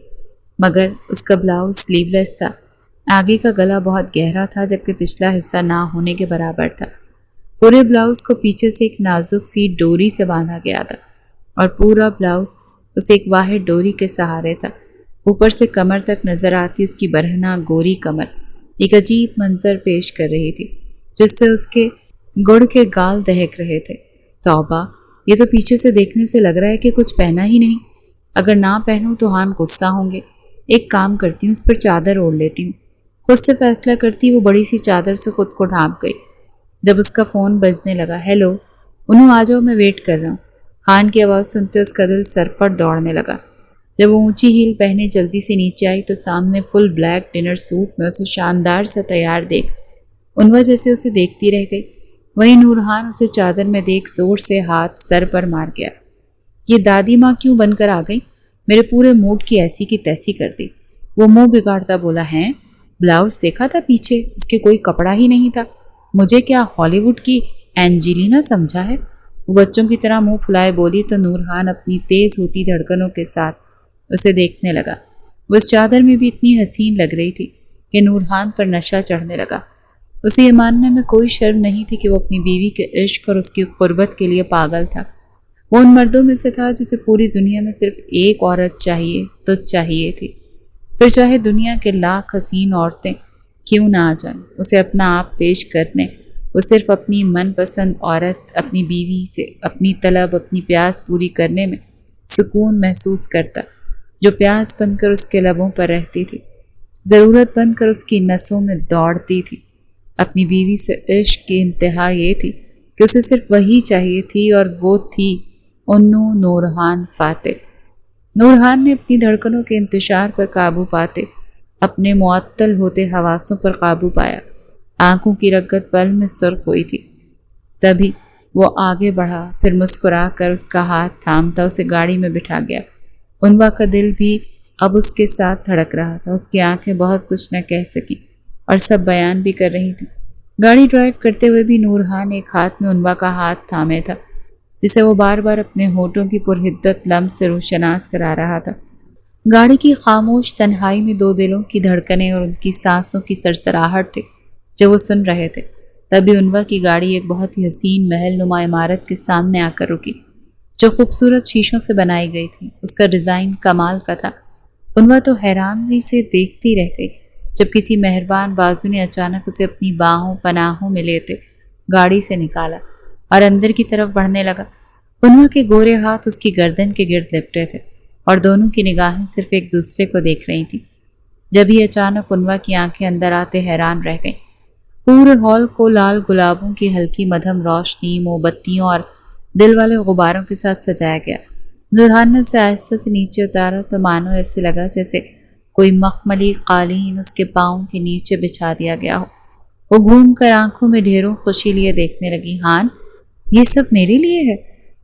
[SPEAKER 1] مگر اس کا بلاؤز سلیو لیس تھا۔ آگے کا گلا بہت گہرا تھا، جبکہ پچھلا حصہ نہ ہونے کے برابر تھا۔ پورے بلاؤز کو پیچھے سے ایک نازک سی ڈوری سے باندھا گیا تھا، اور پورا بلاؤز اسے ایک واحد ڈوری کے سہارے تھا۔ اوپر سے کمر تک نظر آتی اس کی برہنہ گوری کمر ایک عجیب منظر پیش کر رہی تھی، جس سے اس کے گڑ کے گال دہک رہے تھے۔ توبہ، یہ تو پیچھے سے دیکھنے سے لگ رہا ہے کہ کچھ پہنا ہی نہیں۔ اگر نہ پہنوں تو ہان غصہ ہوں گے۔ ایک کام کرتی ہوں، اس پر چادر اوڑھ لیتی ہوں۔ خود سے فیصلہ کرتی وہ بڑی سی چادر سے خود کو ڈھانپ گئی۔ جب اس کا فون بجنے لگا، ہیلو انو، آ جاؤ، میں ویٹ کر رہا ہوں۔ ہان کی آواز سنتے اس کا دل سر پر دوڑنے لگا۔ جب وہ اونچی ہیل پہنے جلدی سے نیچے آئی تو سامنے فل بلیک ڈنر سوٹ میں اسے شاندار سا تیار دیکھ عنوا جیسے اسے دیکھتی رہ گئی۔ وہیں نورحان اسے چادر میں دیکھ زور سے ہاتھ سر پر مار گیا۔ یہ دادی ماں کیوں بن کر آ گئی؟ میرے پورے موڈ کی ایسی کی تیسی کر دی۔ وہ منہ بگاڑتا بولا، ہیں بلاؤز دیکھا تھا پیچھے، اس کے کوئی کپڑا ہی نہیں تھا۔ مجھے کیا ہالی ووڈ کی اینجلینا سمجھا ہے؟ وہ بچوں کی طرح منہ پھلائے بولی تو نورحان اپنی تیز ہوتی دھڑکنوں کے ساتھ اسے دیکھنے لگا۔ وہ اس چادر میں بھی اتنی حسین لگ رہی تھی کہ نورحان پر نشہ چڑھنے لگا۔ اسے یہ ماننے میں کوئی شرم نہیں تھی کہ وہ اپنی بیوی کے عشق اور اس کی قربت کے لیے پاگل تھا۔ وہ ان مردوں میں سے تھا جسے پوری دنیا میں صرف ایک عورت چاہیے تو چاہیے تھی، پھر چاہے دنیا کے لاکھ حسین عورتیں کیوں نہ آ جائیں اسے اپنا آپ پیش کرنے۔ وہ صرف اپنی من پسند عورت، اپنی بیوی سے اپنی طلب، اپنی پیاس پوری کرنے میں سکون محسوس کرتا، جو پیاس بن کر اس کے لبوں پر رہتی تھی، ضرورت بن کر اس کی نسوں میں دوڑتی تھی۔ اپنی بیوی سے عشق کی انتہا یہ تھی کہ اسے صرف وہی چاہیے تھی، اور وہ تھی انو نورحان فاتح۔ نورحان نے اپنی دھڑکنوں کے انتشار پر قابو پاتے اپنے معطل ہوتے حواسوں پر قابو پایا۔ آنکھوں کی رگت پل میں سرخ ہوئی تھی۔ تبھی وہ آگے بڑھا، پھر مسکرا کر اس کا ہاتھ تھامتا اسے گاڑی میں بٹھا گیا۔ عنوا کا دل بھی اب اس کے ساتھ دھڑک رہا تھا۔ اس کی آنکھیں بہت کچھ نہ کہہ سکیں اور سب بیان بھی کر رہی تھی۔ گاڑی ڈرائیو کرتے ہوئے بھی نورحان ایک ہاتھ میں عنوا کا ہاتھ تھامے تھا، جسے وہ بار بار اپنے ہونٹوں کی پرحدت لمس سے روشناس کرا رہا تھا۔ گاڑی کی خاموش تنہائی میں دو دلوں کی دھڑکنیں اور ان کی سانسوں کی سرسراہٹ تھے جو وہ سن رہے تھے۔ تبھی عنوا کی گاڑی ایک بہت ہی حسین محل نما عمارت کے سامنے آ کر رکی، جو خوبصورت شیشوں سے بنائی گئی تھی۔ اس کا ڈیزائن کمال کا تھا۔ عنوا تو حیرانی سے دیکھتی رہ گئی جب کسی مہربان بازو نے اچانک اسے اپنی باہوں پناہوں میں لیتے گاڑی سے نکالا اور اندر کی طرف بڑھنے لگا۔ عنوا کے گورے ہاتھ اس کی گردن کے گرد لپٹے تھے اور دونوں کی نگاہیں صرف ایک دوسرے کو دیکھ رہی تھیں۔ جب ہی اچانک عنوا کی آنکھیں اندر آتے حیران رہ گئیں۔ پورے ہال کو لال گلابوں کی ہلکی مدھم روشنی، موم بتیوں اور دل والے غباروں کے ساتھ سجایا گیا۔ نورحان نے اسے آہستہ سے نیچے اتارا تو مانو ایسے لگا جیسے کوئی مخملی قالین اس کے پاؤں کے نیچے بچھا دیا گیا ہو۔ وہ گھوم کر آنکھوں میں ڈھیروں خوشی لیے دیکھنے لگی۔ ہان، یہ سب میرے لیے ہے؟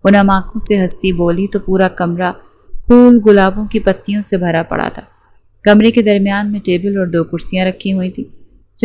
[SPEAKER 1] وہ نم آنکھوں سے ہنستی بولی تو پورا کمرہ پھول گلابوں کی پتیوں سے بھرا پڑا تھا۔ کمرے کے درمیان میں ٹیبل اور 2 کرسیاں رکھی ہوئی تھیں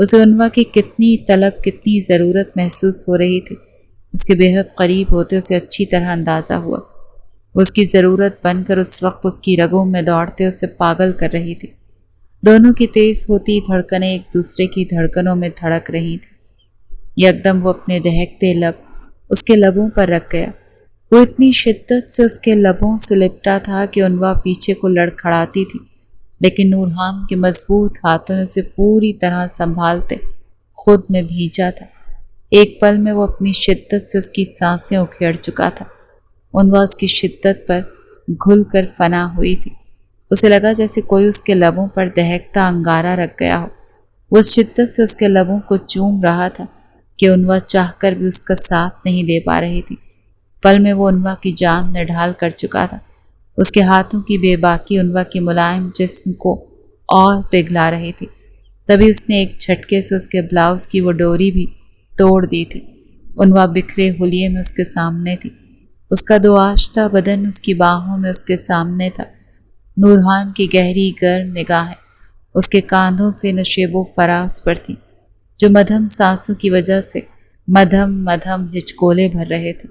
[SPEAKER 1] اسے عنوا کی کتنی طلب، کتنی ضرورت محسوس ہو رہی تھی۔ اس کے بے حد قریب ہوتے اسے اچھی طرح اندازہ ہوا۔ وہ اس کی ضرورت بن کر اس وقت اس کی رگوں میں دوڑتے اسے پاگل کر رہی تھی۔ دونوں کی تیز ہوتی دھڑکنیں ایک دوسرے کی دھڑکنوں میں دھڑک رہی تھیں۔ یکدم وہ اپنے دہکتے لب اس کے لبوں پر رکھ گیا۔ وہ اتنی شدت سے اس کے لبوں سے لپٹا تھا کہ عنوا پیچھے کو لڑکھڑاتی تھی، لیکن نورحان کے مضبوط ہاتھوں نے اسے پوری طرح سنبھالتے خود میں بھینچا تھا۔ ایک پل میں وہ اپنی شدت سے اس کی سانسیں اکھیڑ چکا تھا۔ عنوا اس کی شدت پر گھل کر فنا ہوئی تھی۔ اسے لگا جیسے کوئی اس کے لبوں پر دہکتا انگارہ رکھ گیا ہو۔ وہ اس شدت سے اس کے لبوں کو چوم رہا تھا کہ عنوا چاہ کر بھی اس کا ساتھ نہیں دے پا رہی تھی۔ پل میں وہ عنوا کی جان نڈھال کر چکا تھا۔ اس کے ہاتھوں کی بے باکی عنوا کے ملائم جسم کو اور پگھلا رہی تھی۔ تبھی اس نے ایک جھٹکے سے اس کے بلاؤز کی وہ ڈوری بھی توڑ دی تھی۔ عنوا بکھرے حلیے میں اس کے سامنے تھی۔ اس کا دو آشفتہ بدن اس کی باہوں میں اس کے سامنے تھا۔ نورحان کی گہری گرم نگاہیں اس کے کاندھوں سے نشیب و فراز پر تھیں، جو مدھم سانسوں کی وجہ سے مدھم مدھم ہچکولے بھر رہے تھے۔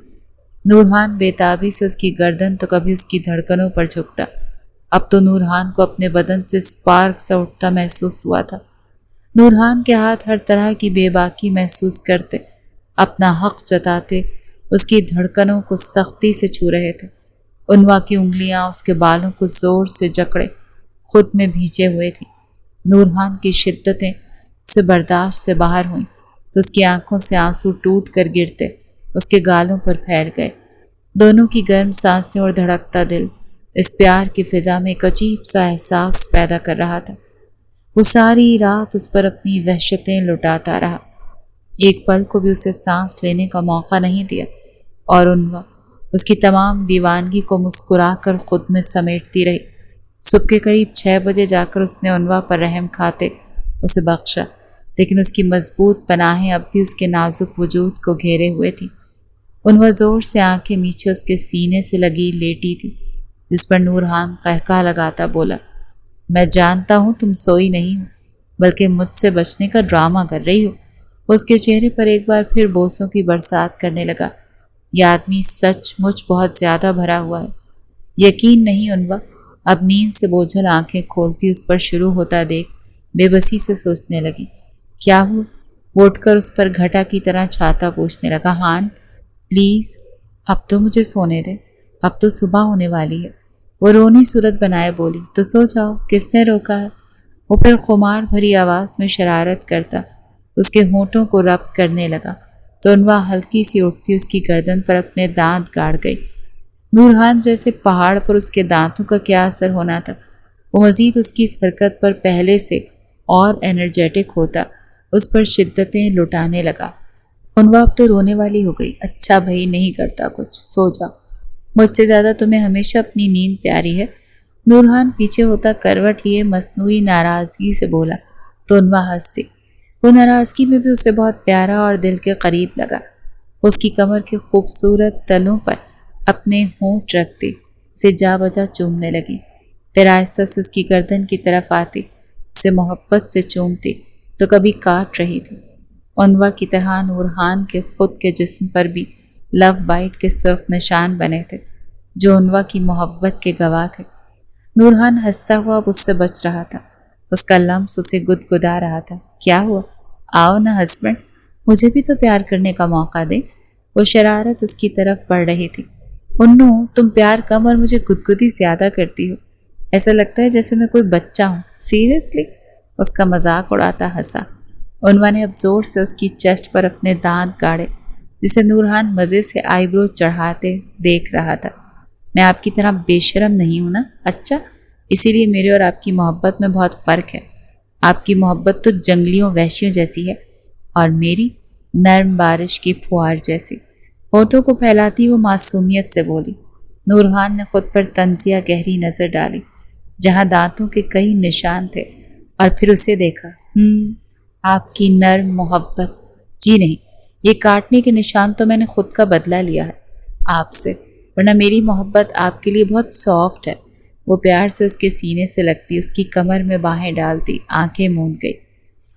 [SPEAKER 1] نورحان بے تابی سے اس کی گردن تو کبھی اس کی دھڑکنوں پر جھکتا۔ اب تو نورحان کو اپنے بدن سے سپارک سا اٹھتا محسوس ہوا تھا۔ نورحان کے ہاتھ ہر طرح کی بے باکی محسوس کرتے، اپنا حق جتاتے اس کی دھڑکنوں کو سختی سے چھو رہے تھے۔ عنوا کی انگلیاں اس کے بالوں کو زور سے جکڑے خود میں بھینچے ہوئے تھیں۔ نورحان کی شدتیں سے برداشت سے باہر ہوئیں تو اس کی آنکھوں سے آنسو ٹوٹ کر گرتے اس کے گالوں پر پھیل گئے۔ دونوں کی گرم سانسیں اور دھڑکتا دل اس پیار کی فضا میں ایک عجیب سا احساس پیدا کر رہا تھا۔ وہ ساری رات اس پر اپنی وحشتیں لٹاتا رہا، ایک پل کو بھی اسے سانس لینے کا موقع نہیں دیا، اور عنوا اس کی تمام دیوانگی کو مسکرا کر خود میں سمیٹتی رہی۔ صبح کے قریب 6 بجے جا کر اس نے عنوا پر رحم کھاتے اسے بخشا، لیکن اس کی مضبوط پناہیں اب بھی اس کے نازک وجود کو گھیرے ہوئے تھی۔ عنوا زور سے آنکھیں نیچے اس کے سینے سے لگی لیٹی تھی، جس پر نورحان قہقہ لگاتا بولا، میں جانتا ہوں تم سوئی نہیں ہو، بلکہ مجھ سے بچنے کا ڈرامہ کر رہی ہو۔ اس کے چہرے پر ایک بار پھر بوسوں کی برسات کرنے لگا۔ یہ آدمی سچ مچ بہت زیادہ بھرا ہوا ہے۔ یقین نہیں عنوا اب نیند سے بوجھل آنکھیں کھولتی اس پر شروع ہوتا دیکھ بے بسی سے سوچنے لگی، کیا ہوا؟ وہ اٹھ کر اس پر گھٹا کی طرح چھاتا پوچھنے لگا، ہان پلیز اب تو مجھے سونے دے، اب تو صبح ہونے والی ہے۔ وہ رونی صورت بنائے بولی، تو سو جاؤ، کس نے روکا ہے؟ وہ پھر خمار بھری آواز میں شرارت کرتا اس کے ہونٹوں کو ربط کرنے لگا تو عنوا ہلکی سی اٹھتی اس کی گردن پر اپنے دانت گاڑ گئی۔ نورحان جیسے پہاڑ پر اس کے دانتوں کا کیا اثر ہونا تھا، وہ مزید اس کی اس حرکت پر پہلے سے اور انرجیٹک ہوتا اس پر شدتیں لٹانے لگا۔ عنوا اب تو رونے والی ہو گئی، اچھا بھائی نہیں کرتا کچھ، سو جاؤ، مجھ سے زیادہ تمہیں ہمیشہ اپنی نیند پیاری ہے۔ نورحان پیچھے ہوتا کروٹ لیے مصنوعی ناراضگی سے بولا تو عنوا ہنسی۔ وہ ناراضگی میں بھی اسے بہت پیارا اور دل کے قریب لگا۔ اس کی کمر کے خوبصورت تلوں پر اپنے ہونٹ رکھتے اسے جا بجا چومنے لگی، پھر آہستہ سے اس کی گردن کی طرف آتی، اسے محبت سے چومتی تو کبھی کاٹ رہی تھی۔ عنوا کی طرح نورحان کے خود کے جسم پر بھی لو بائٹ کے سرخ نشان بنے تھے، جو عنوا کی محبت کے گواہ تھے۔ نورحان ہنستا ہوا اب اس سے بچ رہا تھا، اس کا لمس اسے گدگدا رہا تھا۔ کیا ہوا؟ آؤ نا ہسبینڈ، مجھے بھی تو پیار کرنے کا موقع دے۔ وہ شرارت اس کی طرف بڑھ رہی تھی۔ انو تم پیار کم اور مجھے گدگدی زیادہ کرتی ہو، ایسا لگتا ہے جیسے میں کوئی بچہ ہوں، سیریسلی؟ اس کا مذاق اڑاتا ہنسا۔ عنوا نے اب زور سے اس کی چیسٹ پر اپنے دانت گاڑے، جسے نورحان مزے سے آئی برو چڑھاتے دیکھ رہا تھا۔ میں آپ کی طرح بے شرم نہیں ہوں نا؟ اچھا، اسی لیے میرے اور آپ کی محبت میں بہت فرق ہے۔ آپ کی محبت تو جنگلیوں وحشیوں جیسی ہے اور میری نرم بارش کی پھوار جیسی۔ ہونٹوں کو پھیلاتی وہ معصومیت سے بولی۔ نورحان نے خود پر طنزیہ گہری نظر ڈالی، جہاں دانتوں کے کئی نشان تھے، اور پھر اسے دیکھا۔ آپ کی نرم محبت؟ جی نہیں، یہ کاٹنے کے نشان تو میں نے خود کا بدلہ لیا ہے آپ سے، ورنہ میری محبت آپ کے لیے بہت سافٹ ہے۔ وہ پیار سے اس کے سینے سے لگتی، اس کی کمر میں باہیں ڈالتی آنکھیں موند گئی۔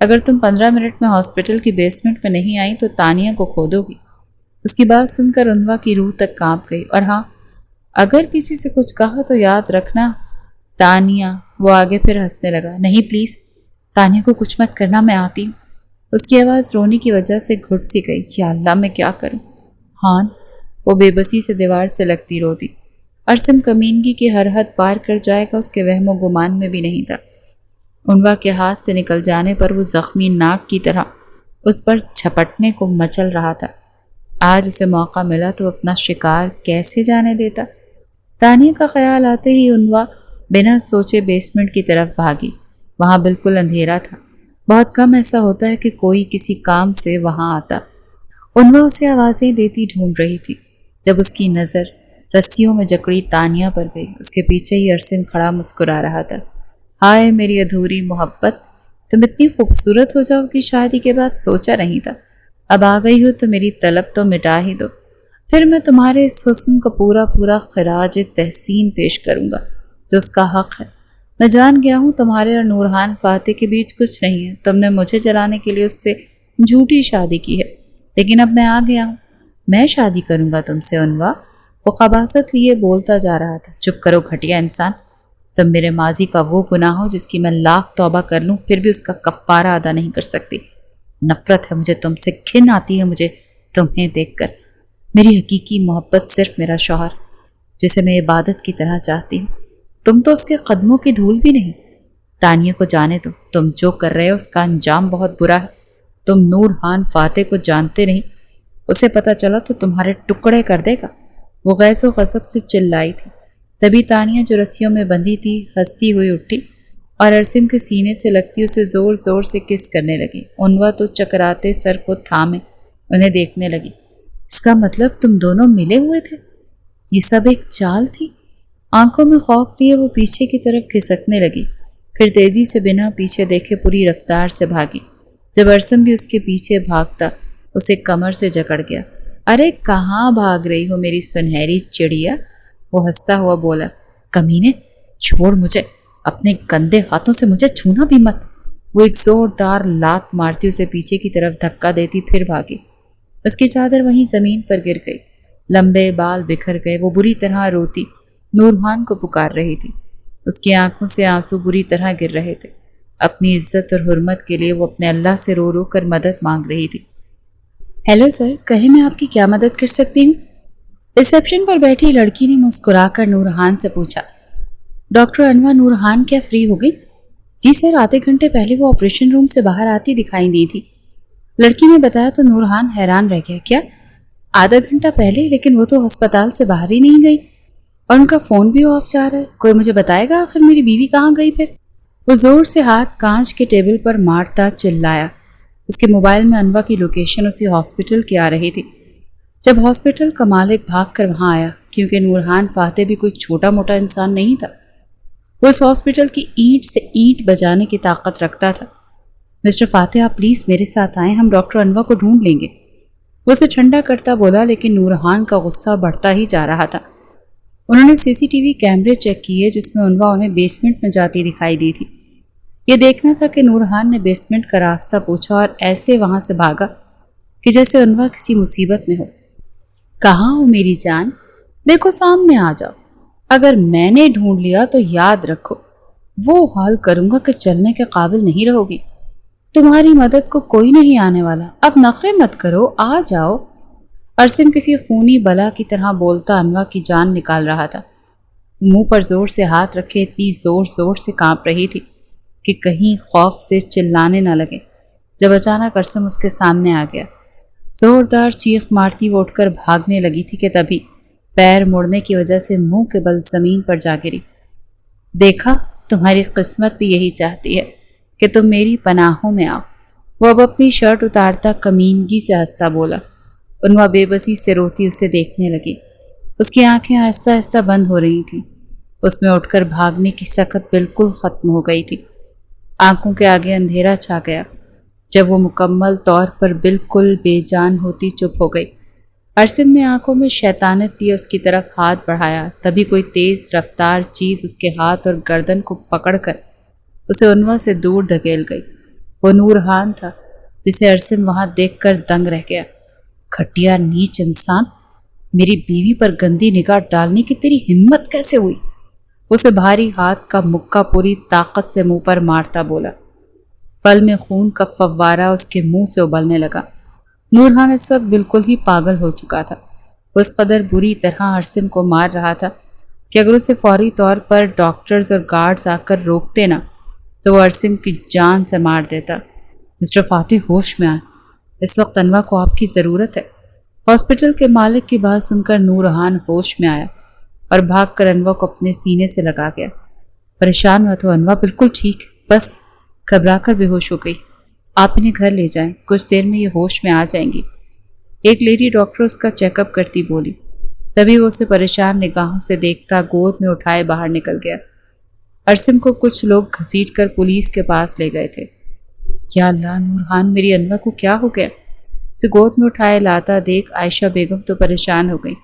[SPEAKER 1] اگر تم 15 منٹ میں ہاسپٹل کی بیسمنٹ میں نہیں آئی تو تانیہ کو کھو دو گی۔ اس کی بات سن کر عنوا کی روح تک کانپ گئی۔ اور ہاں، اگر کسی سے کچھ کہا تو یاد رکھنا تانیہ۔ وہ آگے پھر ہنسنے لگا۔ نہیں پلیز، تانیہ کو کچھ مت کرنا، میں آتی ہوں۔ اس کی آواز رونے کی وجہ سے گھٹ سی گئی۔ یا اللہ، میں کیا کروں؟ ہان، وہ بے بسی سے دیوار سے لگتی روتی۔ ارسم کمینگی کی ہر حد پار کر جائے گا اس کے وہم و گمان میں بھی نہیں تھا۔ عنوا کے ہاتھ سے نکل جانے پر وہ زخمی ناک کی طرح اس پر جھپٹنے کو مچل رہا تھا۔ آج اسے موقع ملا تو اپنا شکار کیسے جانے دیتا؟ تانیہ کا خیال آتے ہی عنوا بنا سوچے بیسمنٹ کی طرف بھاگی۔ وہاں بالکل اندھیرا تھا۔ بہت کم ایسا ہوتا ہے کہ کوئی کسی کام سے وہاں آتا۔ عنوا اسے آوازیں دیتی ڈھونڈ رہی تھی جب اس کی نظر رسیوں میں جکڑی تانیہ پر گئی۔ اس کے پیچھے ہی ارسم کھڑا مسکرا رہا تھا۔ ہائے میری ادھوری محبت، تم اتنی خوبصورت ہو جاؤ گی شادی کے بعد سوچا نہیں تھا۔ اب آ گئی ہو تو میری طلب تو مٹا ہی دو، پھر میں تمہارے اس حسن کو پورا خراج تحسین پیش کروں گا جو اس کا حق ہے۔ میں جان گیا ہوں تمہارے اور نورہان فاتح کے بیچ کچھ نہیں ہے۔ تم نے مجھے جلانے کے لیے اس سے جھوٹی شادی کی ہے، لیکن اب میں آ گیا ہوں، میں شادی کروں گا تم سے عنوا۔ وہ قباست لیے بولتا جا رہا تھا۔ چپ کرو گھٹیا انسان، تم میرے ماضی کا وہ گناہ ہو جس کی میں لاکھ توبہ کر لوں پھر بھی اس کا کفارہ ادا نہیں کر سکتی۔ نفرت ہے مجھے تم سے، گھن آتی ہے مجھے تمہیں دیکھ کر۔ میری حقیقی محبت صرف میرا شوہر، جسے میں عبادت کی طرح چاہتی ہوں۔ تم تو اس کے قدموں کی دھول بھی نہیں۔ تانیہ کو جانے دو، تم جو کر رہے ہو اس کا انجام بہت برا ہے۔ تم نورہان فاتح کو جانتے نہیں، اسے پتہ چلا تو تمہارے ٹکڑے کر دے گا۔ وہ غیظ و غضب سے چلائی تھی۔ تبھی تانیہ جو رسیوں میں بندھی تھی ہنستی ہوئی اٹھی اور ارسم کے سینے سے لگتی اسے زور زور سے کس کرنے لگی۔ عنوا تو چکراتے سر کو تھامے انہیں دیکھنے لگی۔ اس کا مطلب تم دونوں ملے ہوئے تھے؟ یہ سب ایک چال تھی؟ آنکھوں میں خوف لیے وہ پیچھے کی طرف کھسکنے لگی، پھر تیزی سے بنا پیچھے دیکھے پوری رفتار سے بھاگی۔ جب ارسم بھی اس کے پیچھے بھاگتا اسے کمر سے جکڑ گیا۔ ارے کہاں بھاگ رہی ہو میری سنہری چڑیا؟ وہ ہنستا ہوا بولا۔ کمینے، چھوڑ مجھے، اپنے گندے ہاتھوں سے مجھے چھونا بھی مت۔ وہ ایک زوردار لات مارتی اسے پیچھے کی طرف دھکا دیتی پھر بھاگی۔ اس کی چادر وہیں زمین پر گر گئی، لمبے بال بکھر گئے۔ وہ بری طرح روتی نورہان کو پکار رہی تھی۔ اس کی آنکھوں سے آنسو بری طرح گر رہے تھے۔ اپنی عزت اور حرمت کے لیے وہ اپنے اللہ سے رو رو کر مدد مانگ رہی تھی۔ ہیلو سر، کہیں میں آپ کی کیا مدد کر سکتی ہوں؟ ریسیپشن پر بیٹھی لڑکی نے مسکرا کر نورہان سے پوچھا۔ ڈاکٹر انوا نورہان کیا فری ہو گئی؟ جی سر، آدھے گھنٹے پہلے وہ آپریشن روم سے باہر آتی دکھائی دی تھی، لڑکی نے بتایا تو نورہان حیران رہ گیا۔ کیا آدھا گھنٹہ پہلے؟ لیکن وہ تو ہسپتال سے باہر ہی نہیں گئی اور ان کا فون بھی آف جا رہا ہے۔ کوئی مجھے بتائے گا آخر میری بیوی کہاں گئی پھر؟ وہ زور سے ہاتھ کانچ کے ٹیبل پر مارتا چلایا۔ اس کے موبائل میں انوا کی لوکیشن اسی ہاسپٹل کی آ رہی تھی۔ جب ہاسپٹل کا مالک بھاگ کر وہاں آیا، کیونکہ نورہان فاتح بھی کوئی چھوٹا موٹا انسان نہیں تھا، وہ اس ہاسپٹل کی اینٹ سے اینٹ بجانے کی طاقت رکھتا تھا۔ مسٹر فاتح، آپ پلیز میرے ساتھ آئیں، ہم ڈاکٹر انوا کو ڈھونڈ لیں گے، وہ اسے ٹھنڈا کرتا بولا۔ لیکن نورہان کا غصہ بڑھتا ہی جا رہا تھا۔ انہوں نے CCTV کیمرے چیک کیے جس میں انوا انہیں بیسمنٹ میں جاتی دکھائی دی تھی۔ یہ دیکھنا تھا کہ نورہان نے بیسمنٹ کا راستہ پوچھا اور ایسے وہاں سے بھاگا کہ جیسے انوا کسی مصیبت میں ہو۔ کہاں ہو میری جان؟ دیکھو سامنے آ جاؤ۔ اگر میں نے ڈھونڈ لیا تو یاد رکھو وہ حال کروں گا کہ چلنے کے قابل نہیں رہو گی۔ تمہاری مدد کو کوئی نہیں آنے والا، اب نخرے مت کرو، آ جاؤ۔ ارسم کسی خونی بلا کی طرح بولتا انوا کی جان نکال رہا تھا۔ منہ پر زور سے ہاتھ رکھے اتنی زور زور سے کانپ رہی تھی کہ کہیں خوف سے چلانے نہ لگے۔ جب اچانک ارسم اس کے سامنے آ گیا، زوردار چیخ مارتی وہ اٹھ کر بھاگنے لگی تھی کہ تبھی پیر مڑنے کی وجہ سے منہ کے بل زمین پر جا گری۔ دیکھا، تمہاری قسمت بھی یہی چاہتی ہے کہ تم میری پناہوں میں آؤ۔ وہ اب اپنی شرٹ اتارتا کمینگی سے ہنستا بولا۔ انوا بے بسی سے روتی اسے دیکھنے لگی۔ اس کی آنکھیں آہستہ آہستہ بند ہو رہی تھیں۔ اس میں اٹھ کر بھاگنے کی سخت بالکل ختم ہو گئی تھی۔ آنکھوں کے آگے اندھیرا چھا گیا۔ جب وہ مکمل طور پر بالکل بے جان ہوتی چپ ہو گئی، ارسم نے آنکھوں میں شیطانت دی، اس کی طرف ہاتھ بڑھایا۔ تبھی کوئی تیز رفتار چیز اس کے ہاتھ اور گردن کو پکڑ کر اسے انوا سے دور دھکیل گئی۔ وہ نورحان تھا جسے عرصم وہاں دیکھ کر دنگ رہ گیا۔ گھٹیا نیچ انسان، میری بیوی پر گندی نگاہ ڈالنے کی تیری ہمت کیسے ہوئی؟ اسے بھاری ہاتھ کا مکہ پوری طاقت سے منہ پر مارتا بولا۔ پل میں خون کا فوارہ اس کے منہ سے ابلنے لگا۔ نورحان اس وقت بالکل ہی پاگل ہو چکا تھا۔ وہ اس قدر بری طرح عرصم کو مار رہا تھا کہ اگر اسے فوری طور پر ڈاکٹرز اور گارڈز آ کر روکتے نا تو وہ عرصم کی جان سے مار دیتا۔ مسٹر فاتح ہوش میں آئے، اس وقت انواع کو آپ کی ضرورت ہے۔ ہاسپٹل کے مالک کی بات سن کر نورحان ہوش میں آیا اور بھاگ کر انواع کو اپنے سینے سے لگا گیا۔ پریشان مت ہو انواع، بالکل ٹھیک، بس گھبرا کر بے ہوش ہو گئی۔ آپ انہیں گھر لے جائیں، کچھ دیر میں یہ ہوش میں آ جائیں گی۔ ایک لیڈی ڈاکٹر اس کا چیک اپ کرتی بولی۔ تبھی وہ اسے پریشان نگاہوں سے دیکھتا گود میں اٹھائے باہر نکل گیا۔ عرصم کو کچھ لوگ گھسیٹ کر پولیس کے پاس لے گئے تھے۔ یا اللہ نورحان، میری انواع کو کیا ہو گیا؟ اسے گود میں اٹھائے لاتا دیکھ عائشہ بیگم تو پریشان ہو گئی۔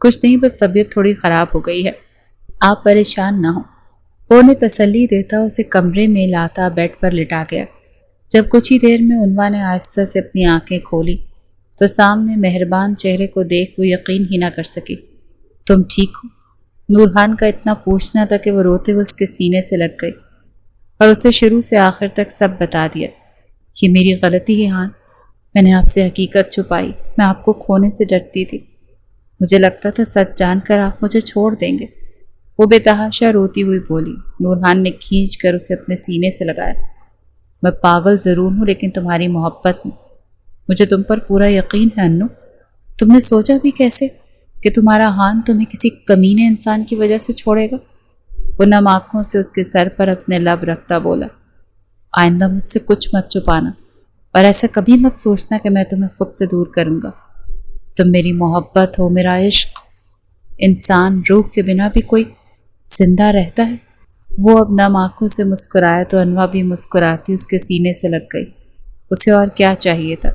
[SPEAKER 1] کچھ نہیں، بس طبیعت تھوڑی خراب ہو گئی ہے، آپ پریشان نہ ہوں۔ وہ انہیں تسلی دیتا اسے کمرے میں لاتا بیڈ پر لٹا گیا۔ جب کچھ ہی دیر میں انواع نے آہستہ سے اپنی آنکھیں کھولی تو سامنے مہربان چہرے کو دیکھ وہ یقین ہی نہ کر سکی۔ تم ٹھیک ہو؟ نورحان کا اتنا پوچھنا تھا کہ وہ روتے ہوئے اس کے سینے سے لگ گئی اور اسے شروع سے آخر تک سب بتا دیا۔ یہ میری غلطی ہے ہان، میں نے آپ سے حقیقت چھپائی، میں آپ کو کھونے سے ڈرتی تھی، مجھے لگتا تھا سچ جان کر آپ مجھے چھوڑ دیں گے۔ وہ بے تحاشا روتی ہوئی بولی۔ نورحان نے کھینچ کر اسے اپنے سینے سے لگایا۔ میں پاگل ضرور ہوں لیکن تمہاری محبت میں مجھے تم پر پورا یقین ہے انو۔ تم نے سوچا بھی کیسے کہ تمہارا ہان تمہیں کسی کمینے انسان کی وجہ سے چھوڑے گا؟ وہ نم آنکھوں سے اس کے سر پر اپنے لب رکھتا بولا، آئندہ مجھ سے کچھ مت چھپانا اور ایسا کبھی مت سوچنا کہ میں تمہیں خود سے دور کروں گا۔ تم میری محبت ہو، میرا عشق۔ انسان روح کے بنا بھی کوئی زندہ رہتا ہے۔ وہ اب نم آنکھوں سے مسکرایا تو انواع بھی مسکراتی اس کے سینے سے لگ گئی۔ اسے اور کیا چاہیے تھا؟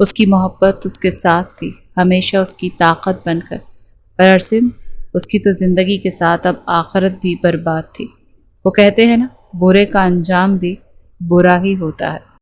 [SPEAKER 1] اس کی محبت اس کے ساتھ تھی، ہمیشہ اس کی طاقت بن کر، اور عرصم اس کی تو زندگی کے ساتھ اب آخرت بھی برباد تھی۔ وہ کہتے ہیں نا، برے کا انجام بھی برا ہی ہوتا ہے۔